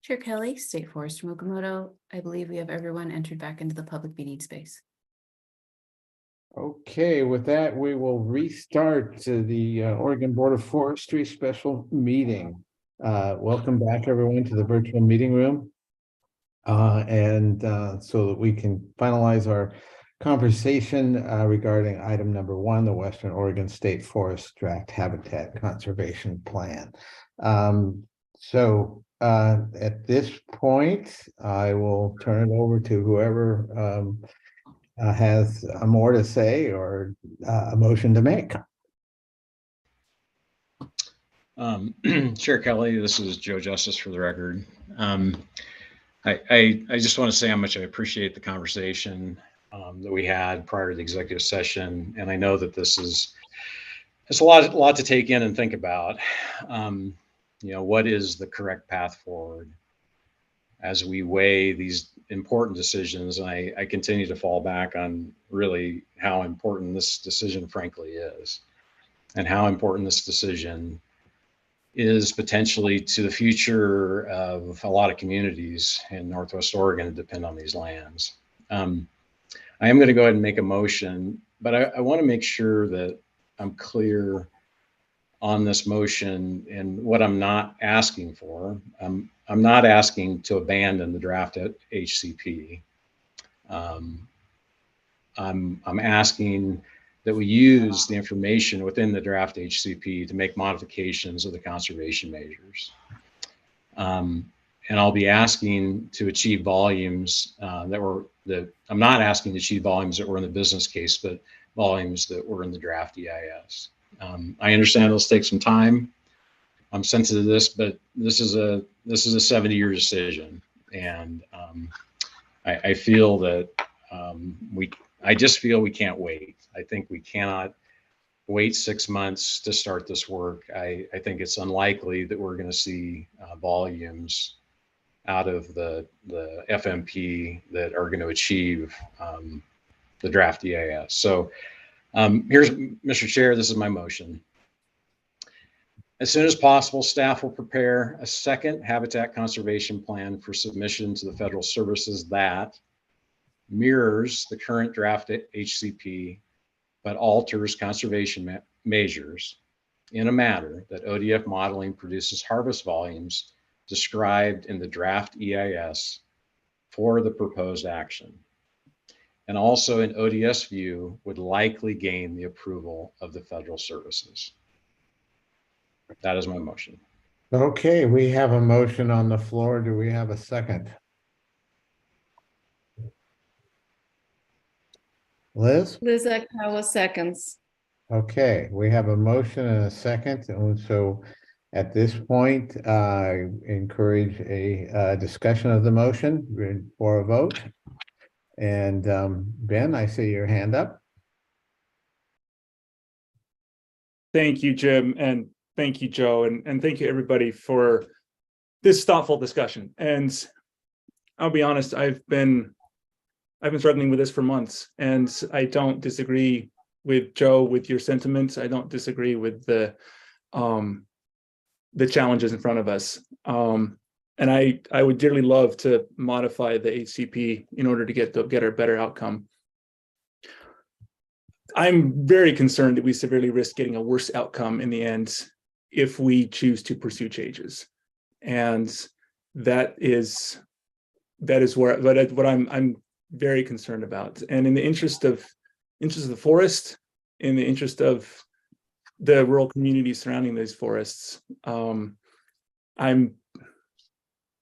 Chair Kelly, State Forester Okamoto, I believe we have everyone entered back into the public meeting space. Okay, with that, we will restart the Oregon Board of Forestry special meeting. Welcome back, everyone, to the virtual meeting room. So that we can finalize our conversation regarding item number 1, the Western Oregon State Forest Draft Habitat Conservation Plan. At this point, I will turn it over to whoever has more to say or a motion to make. Chair Kelly, this is Joe Justice for the record. I just want to say how much I appreciate the conversation that we had prior to the executive session, and I know that it's a lot to take in and think about. What is the correct path forward as we weigh these important decisions? And I continue to fall back on really how important this decision, frankly, is, and how important this decision is potentially to the future of a lot of communities in Northwest Oregon that depend on these lands. I am going to go ahead and make a motion, but I want to make sure that I'm clear on this motion and what I'm not asking for. I'm not asking to abandon the draft at HCP. I'm asking that we use the information within the draft HCP to make modifications of the conservation measures. And I'll be asking to achieve volumes I'm not asking to achieve volumes that were in the business case, but volumes that were in the draft EIS. I understand those take some time. I'm sensitive to this, but this is a 70-year decision, and I feel that I just feel we can't wait. I think we cannot wait 6 months to start this work. I think it's unlikely that we're going to see volumes out of the FMP that are going to achieve the draft EIS. So here's, Mr. Chair, this is my motion. As soon as possible, staff will prepare a second habitat conservation plan for submission to the federal services that mirrors the current draft HCP, but alters conservation measures in a manner that ODF modeling produces harvest volumes described in the draft EIS for the proposed action. And also in ODS view would likely gain the approval of the federal services. That is my motion. Okay, we have a motion on the floor. Do we have a second? Liz? Liz Eckhouse seconds. Okay, we have a motion and a second. And so at this point, I encourage a discussion of the motion for a vote. And Ben, I see your hand up. Thank you, Jim, and thank you, Joe, and thank you everybody for this thoughtful discussion. And I'll be honest, I've been struggling with this for months, and I don't disagree with Joe with your sentiments. I don't disagree with the challenges in front of us. And I would dearly love to modify the HCP in order to get a better outcome. I'm very concerned that we severely risk getting a worse outcome in the end if we choose to pursue changes, and that is what I'm very concerned about. And in the interest of the forest, in the interest of the rural communities surrounding these forests,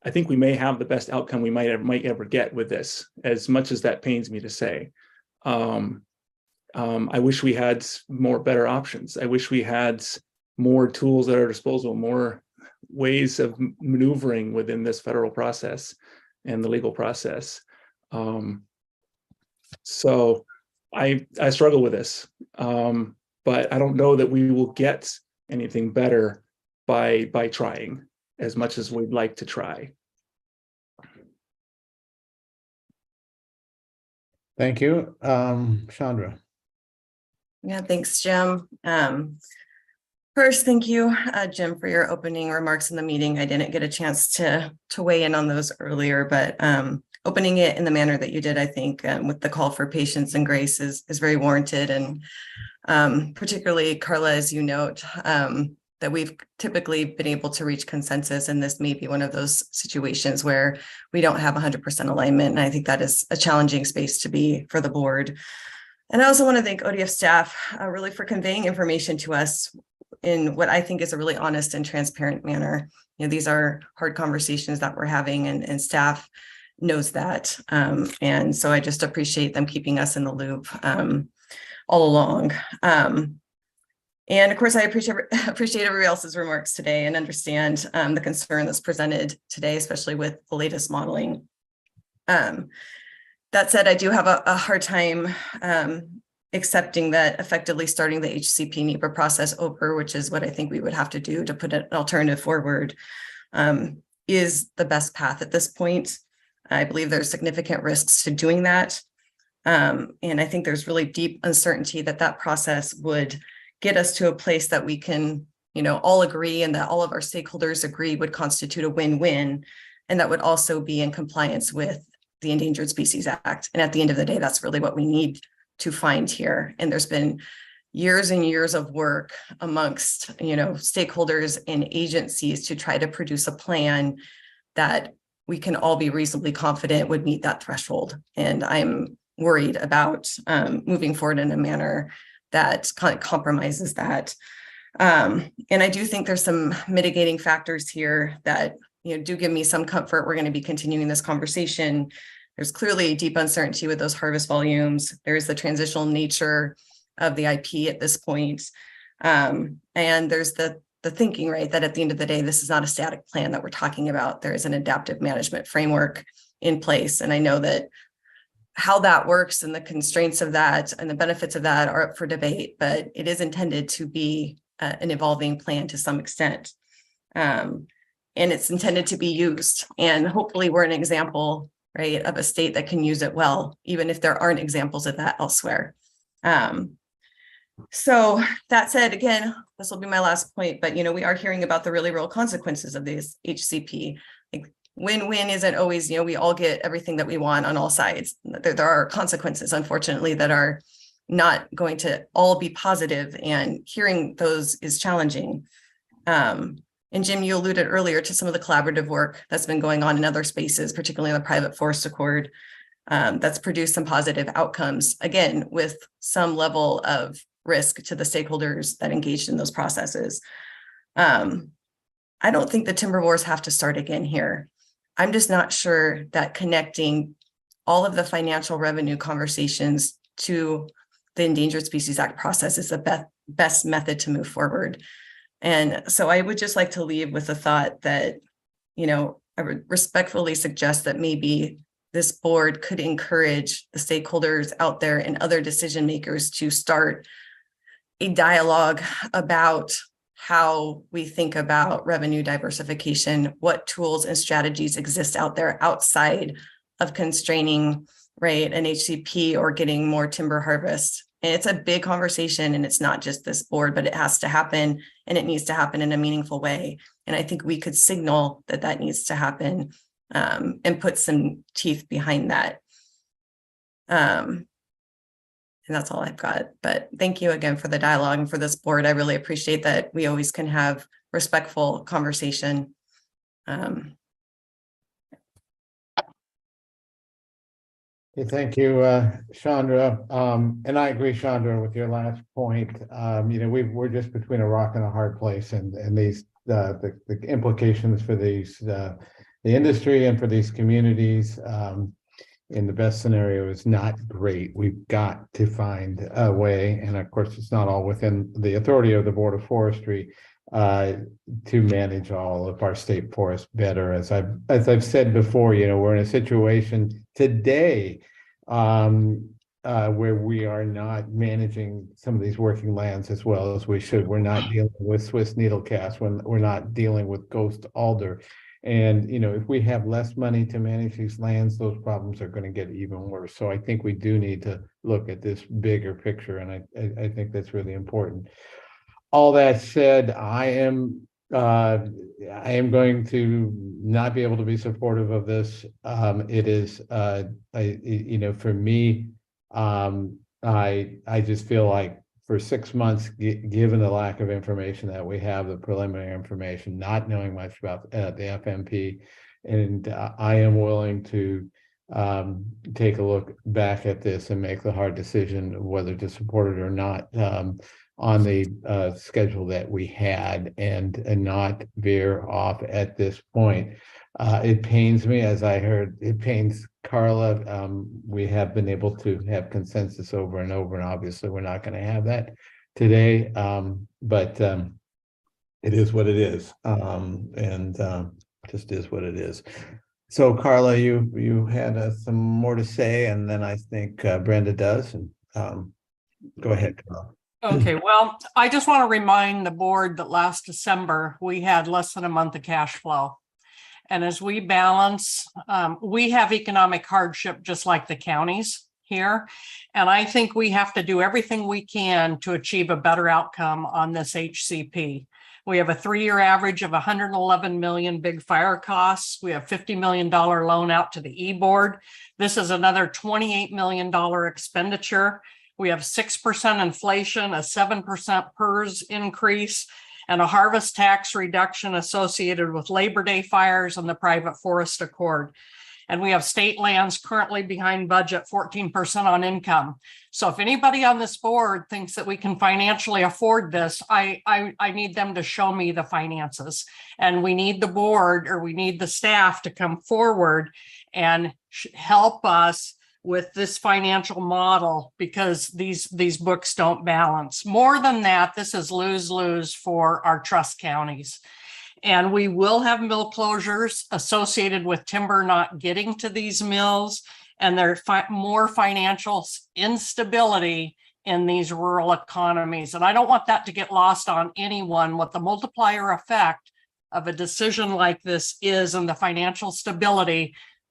I think we may have the best outcome we might ever get with this, as much as that pains me to say. I wish we had better options. I wish we had more tools at our disposal, more ways of maneuvering within this federal process and the legal process. So I struggle with this, but I don't know that we will get anything better by trying as much as we'd like to try. Thank you. Chandra. Yeah, thanks, Jim. First, thank you, Jim, for your opening remarks in the meeting. I didn't get a chance to weigh in on those earlier, but opening it in the manner that you did, I think, with the call for patience and grace is very warranted. And particularly, Carla, as you note, that we've typically been able to reach consensus, and this may be one of those situations where we don't have 100% alignment. And I think that is a challenging space to be for the board. And I also want to thank ODF staff really for conveying information to us in what I think is a really honest and transparent manner. You know, these are hard conversations that we're having, and staff knows that. And so I just appreciate them keeping us in the loop all along. And of course, I appreciate everybody else's remarks today and understand the concern that's presented today, especially with the latest modeling. That said, I do have a hard time accepting that effectively starting the HCP NEPA process over, which is what I think we would have to do to put an alternative forward, is the best path at this point. I believe there's significant risks to doing that. And I think there's really deep uncertainty that that process would get us to a place that we can, all agree and that all of our stakeholders agree would constitute a win-win. And that would also be in compliance with the Endangered Species Act. And at the end of the day, that's really what we need to find here. And there's been years and years of work amongst, stakeholders and agencies to try to produce a plan that we can all be reasonably confident would meet that threshold. And I'm worried about moving forward in a manner that kind of compromises that. And I do think there's some mitigating factors here that do give me some comfort. We're going to be continuing this conversation. There's clearly a deep uncertainty with those harvest volumes. There's the transitional nature of the IP at this point. And there's the thinking, right, that at the end of the day, this is not a static plan that we're talking about. There is an adaptive management framework in place. And I know that how that works and the constraints of that and the benefits of that are up for debate, but it is intended to be an evolving plan to some extent. And it's intended to be used. And hopefully we're an example, right, of a state that can use it well, even if there aren't examples of that elsewhere. So that said, again, this will be my last point, but we are hearing about the really real consequences of these HCP. Like, win-win isn't always, we all get everything that we want on all sides. There are consequences, unfortunately, that are not going to all be positive, and hearing those is challenging. And Jim, you alluded earlier to some of the collaborative work that's been going on in other spaces, particularly in the private forest accord, that's produced some positive outcomes, again, with some level of risk to the stakeholders that engaged in those processes. I don't think the timber wars have to start again here. I'm just not sure that connecting all of the financial revenue conversations to the Endangered Species Act process is the best method to move forward. And so I would just like to leave with the thought that, I would respectfully suggest that maybe this board could encourage the stakeholders out there and other decision makers to start a dialogue about how we think about revenue diversification, what tools and strategies exist out there outside of constraining, right, an HCP or getting more timber harvest. And it's a big conversation, and it's not just this board, but it has to happen, and it needs to happen in a meaningful way. And I think we could signal that that needs to happen and put some teeth behind that. And that's all I've got. But thank you again for the dialogue and for this board. I really appreciate that we always can have respectful conversation. Okay, thank you, Chandra. And I agree, Chandra, with your last point. We're just between a rock and a hard place, and these the implications for these the industry and for these communities. In the best scenario is not great. We've got to find a way, and of course, it's not all within the authority of the Board of Forestry to manage all of our state forests better. As I've said before, we're in a situation today where we are not managing some of these working lands as well as we should. We're not dealing with Swiss needlecast when we're not dealing with ghost alder. And, if we have less money to manage these lands, those problems are going to get even worse. So I think we do need to look at this bigger picture. And I think that's really important. all that said, I am going to not be able to be supportive of this. It is, for me, I just feel like for 6 months, given the lack of information that we have, the preliminary information, not knowing much about the FMP, and I am willing to take a look back at this and make the hard decision whether to support it or not on the schedule that we had, and not veer off at this point. It pains me, as I heard, it pains Carla. We have been able to have consensus over and over, and obviously we're not going to have that today. But it is what it is, and just is what it is. So Carla, you had some more to say, and then I think Brenda does. And go ahead, Carla. Okay, well, I just want to remind the board that last December, we had less than a month of cash flow. And as we balance, we have economic hardship just like the counties here. And I think we have to do everything we can to achieve a better outcome on this HCP. We have a 3-year average of 111 million big fire costs. We have $50 million loan out to the E-board. This is another $28 million expenditure. We have 6% inflation, a 7% PERS increase, and a harvest tax reduction associated with Labor Day fires and the private forest accord. And we have state lands currently behind budget 14% on income. So if anybody on this board thinks that we can financially afford this, I need them to show me the finances. And we need the board, or we need the staff, to come forward and help us with this financial model, because these books don't balance. More than that, this is lose-lose for our trust counties. And we will have mill closures associated with timber not getting to these mills, and there's more financial instability in these rural economies. And I don't want that to get lost on anyone, what the multiplier effect of a decision like this is, and the financial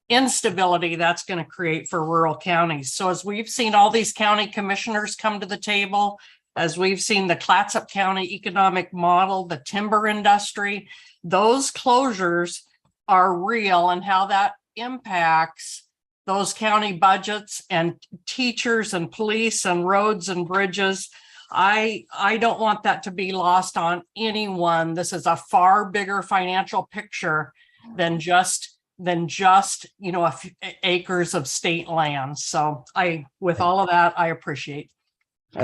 instability that's going to create for rural counties. So as we've seen all these county commissioners come to the table, as we've seen the Clatsop County economic model, the timber industry, those closures are real, and how that impacts those county budgets and teachers and police and roads and bridges. I don't want that to be lost on anyone. This is a far bigger financial picture than just a few acres of state land. So with all of that, I appreciate the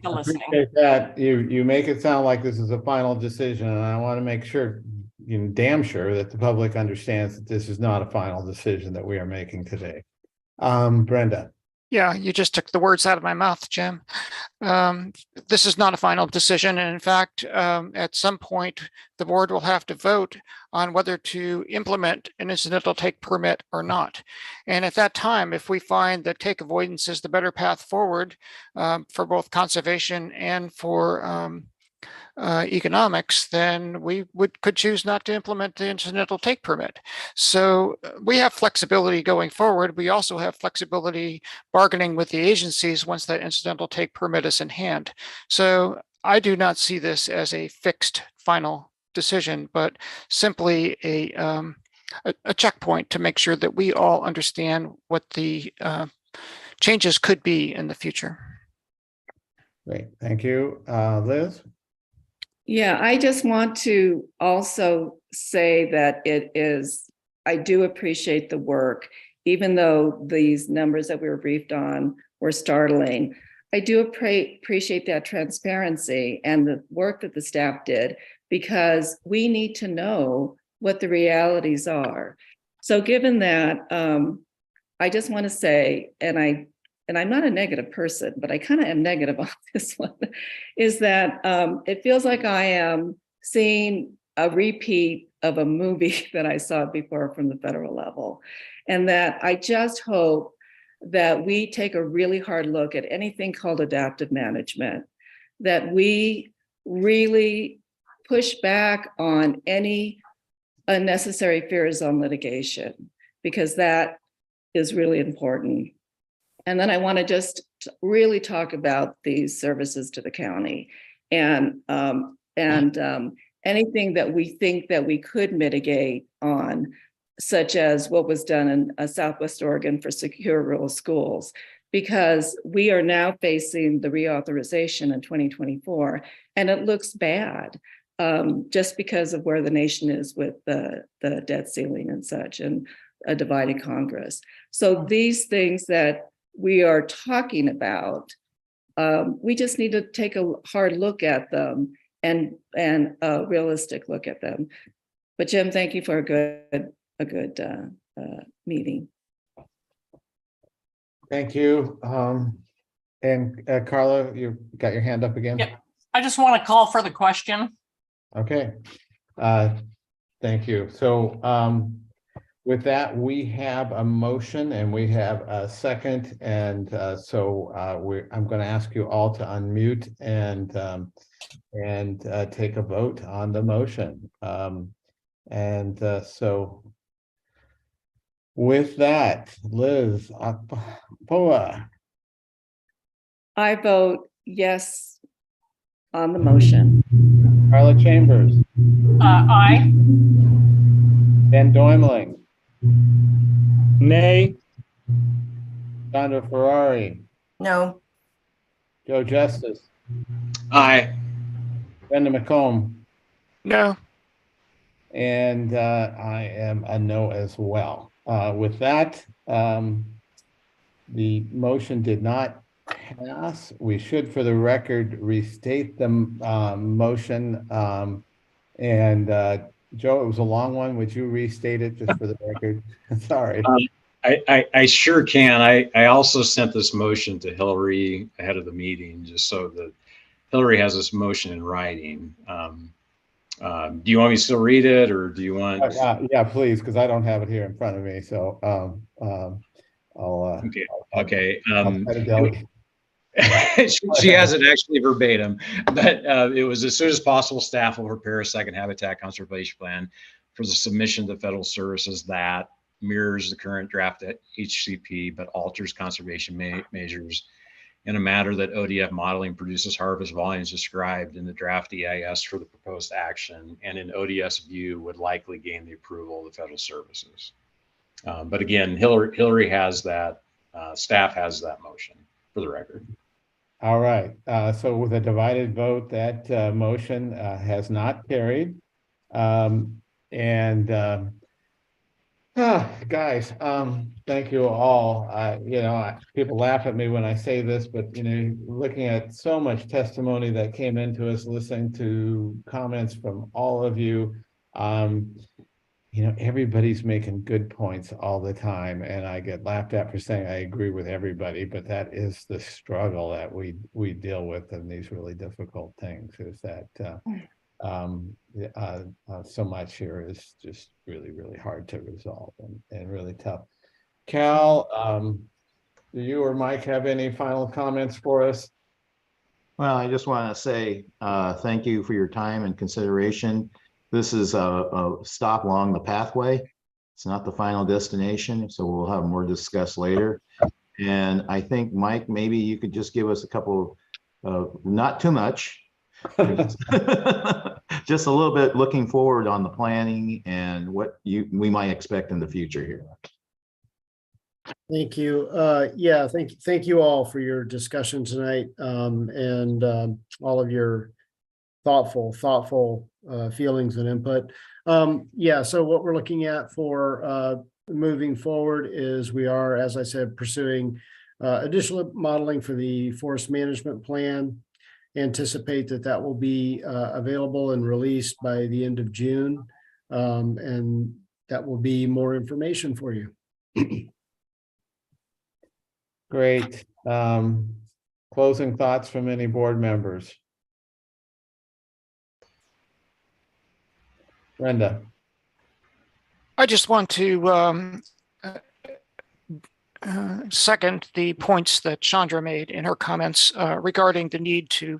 listening. Appreciate that. You make it sound like this is a final decision, and I want to make sure, damn sure, that the public understands that this is not a final decision that we are making today. Brenda. Yeah, you just took the words out of my mouth, Jim. This is not a final decision. And in fact, at some point, the board will have to vote on whether to implement an incidental take permit or not. And at that time, if we find that take avoidance is the better path forward for both conservation and for economics, then we could choose not to implement the incidental take permit. So we have flexibility going forward. We also have flexibility bargaining with the agencies once that incidental take permit is in hand. So I do not see this as a fixed final decision, but simply a checkpoint to make sure that we all understand what the changes could be in the future. Great, thank you. Liz? Yeah, I just want to also say that I do appreciate the work, even though these numbers that we were briefed on were startling. I do appreciate that transparency and the work that the staff did, because we need to know what the realities are. So given that, I just want to say, and I'm not a negative person, but I kind of am negative on this one, is that it feels like I am seeing a repeat of a movie that I saw before from the federal level. And that I just hope that we take a really hard look at anything called adaptive management, that we really push back on any unnecessary fears on litigation, because that is really important. And then I want to just really talk about these services to the county. and anything that we think that we could mitigate on, such as what was done in Southwest Oregon for secure rural schools, because we are now facing the reauthorization in 2024, and it looks bad just because of where the nation is with the debt ceiling and such, and a divided Congress. So these things that we are talking about, we just need to take a hard look at them and a realistic look at them. But Jim, thank you for a good meeting. Thank you. And Carla, you got your hand up again? Yeah. I just want to call for the question. Okay. Thank you. So with that, we have a motion and we have a second. And I'm going to ask you all to unmute and take a vote on the motion. So with that, Liz Poa. I vote yes on the motion. Carla Chambers. Aye. Ben Doimling. Nay. Sandra Ferrari. No. Joe Justice. Aye. Brenda McComb. No. And I am a no as well. With that, the motion did not pass. We should, for the record, restate the motion. Joe, it was a long one. Would you restate it just for the record? Sorry. I sure can. I also sent this motion to Hillary ahead of the meeting, just so that Hillary has this motion in writing. Do you want me to still read it, or do you want? Yeah, please, because I don't have it here in front of me. So I'll. Okay. I'll try to delegate. She has it actually verbatim, but it was as soon as possible, staff will prepare a second habitat conservation plan for the submission to federal services that mirrors the current draft at HCP, but alters conservation measures in a manner that ODF modeling produces harvest volumes described in the draft EIS for the proposed action, and in ODS view would likely gain the approval of the federal services. But again, Hillary has that, staff has that motion for the record. All right. So with a divided vote, that motion has not carried. Guys, thank you all. People laugh at me when I say this, but looking at so much testimony that came into us, listening to comments from all of you, everybody's making good points all the time, and I get laughed at for saying I agree with everybody, but that is the struggle that we deal with in these really difficult things, is that so much here is just really, really hard to resolve and really tough. Cal, do you or Mike have any final comments for us? Well, I just want to say thank you for your time and consideration. This is a stop along the pathway. It's not the final destination, so we'll have more to discuss later. And I think, Mike, maybe you could just give us a couple of, not too much, just a little bit looking forward on the planning and what we might expect in the future here. Thank you. Thank you all for your discussion tonight, and all of your thoughtful feelings and input. So what we're looking at for moving forward is we are, as I said, pursuing additional modeling for the forest management plan. Anticipate that will be available and released by the end of June, and that will be more information for you. Great. Closing thoughts from any board members? Brenda. I just want to second the points that Chandra made in her comments regarding the need to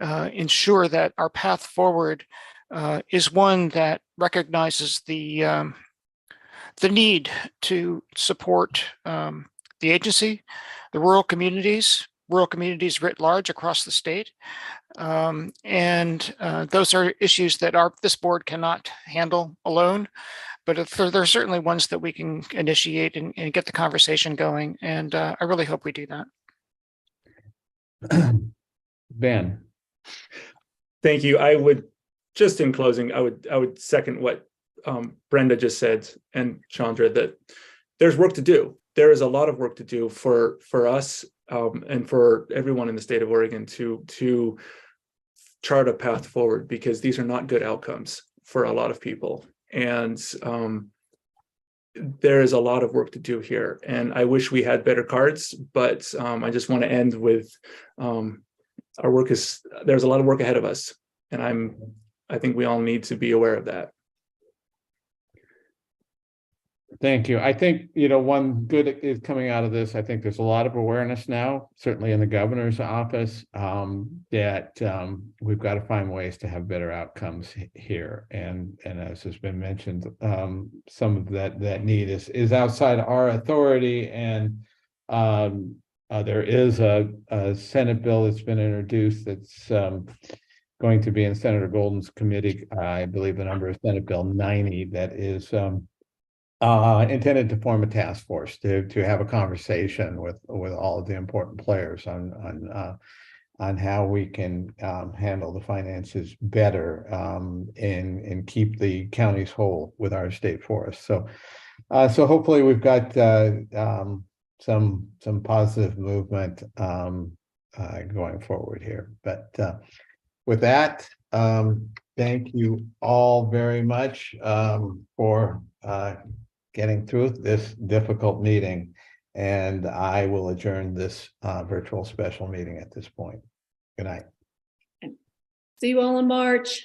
ensure that our path forward is one that recognizes the need to support the agency, the rural communities, rural communities writ large across the state. And those are issues that this board cannot handle alone. But there are certainly ones that we can initiate and get the conversation going. And I really hope we do that. Ben. Thank you. I would, just in closing, I would second what Brenda just said, and Chandra, that there's work to do. There is a lot of work to do for us and for everyone in the state of Oregon to chart a path forward, because these are not good outcomes for a lot of people. And there is a lot of work to do here. And I wish we had better cards, but I just want to end with there's a lot of work ahead of us. And I think we all need to be aware of that. Thank you. I think, one good is coming out of this. I think there's a lot of awareness now, certainly in the governor's office, that we've got to find ways to have better outcomes here. And as has been mentioned, some of that need is outside our authority. And there is a Senate bill that's been introduced that's going to be in Senator Golden's committee. I believe the number is Senate Bill 90, that is intended to form a task force to have a conversation with all of the important players on how we can handle the finances better and keep the counties whole with our state forests. So hopefully we've got some positive movement going forward here. But with that, thank you all very much for getting through this difficult meeting, and I will adjourn this virtual special meeting at this point. Good night. See you all in March.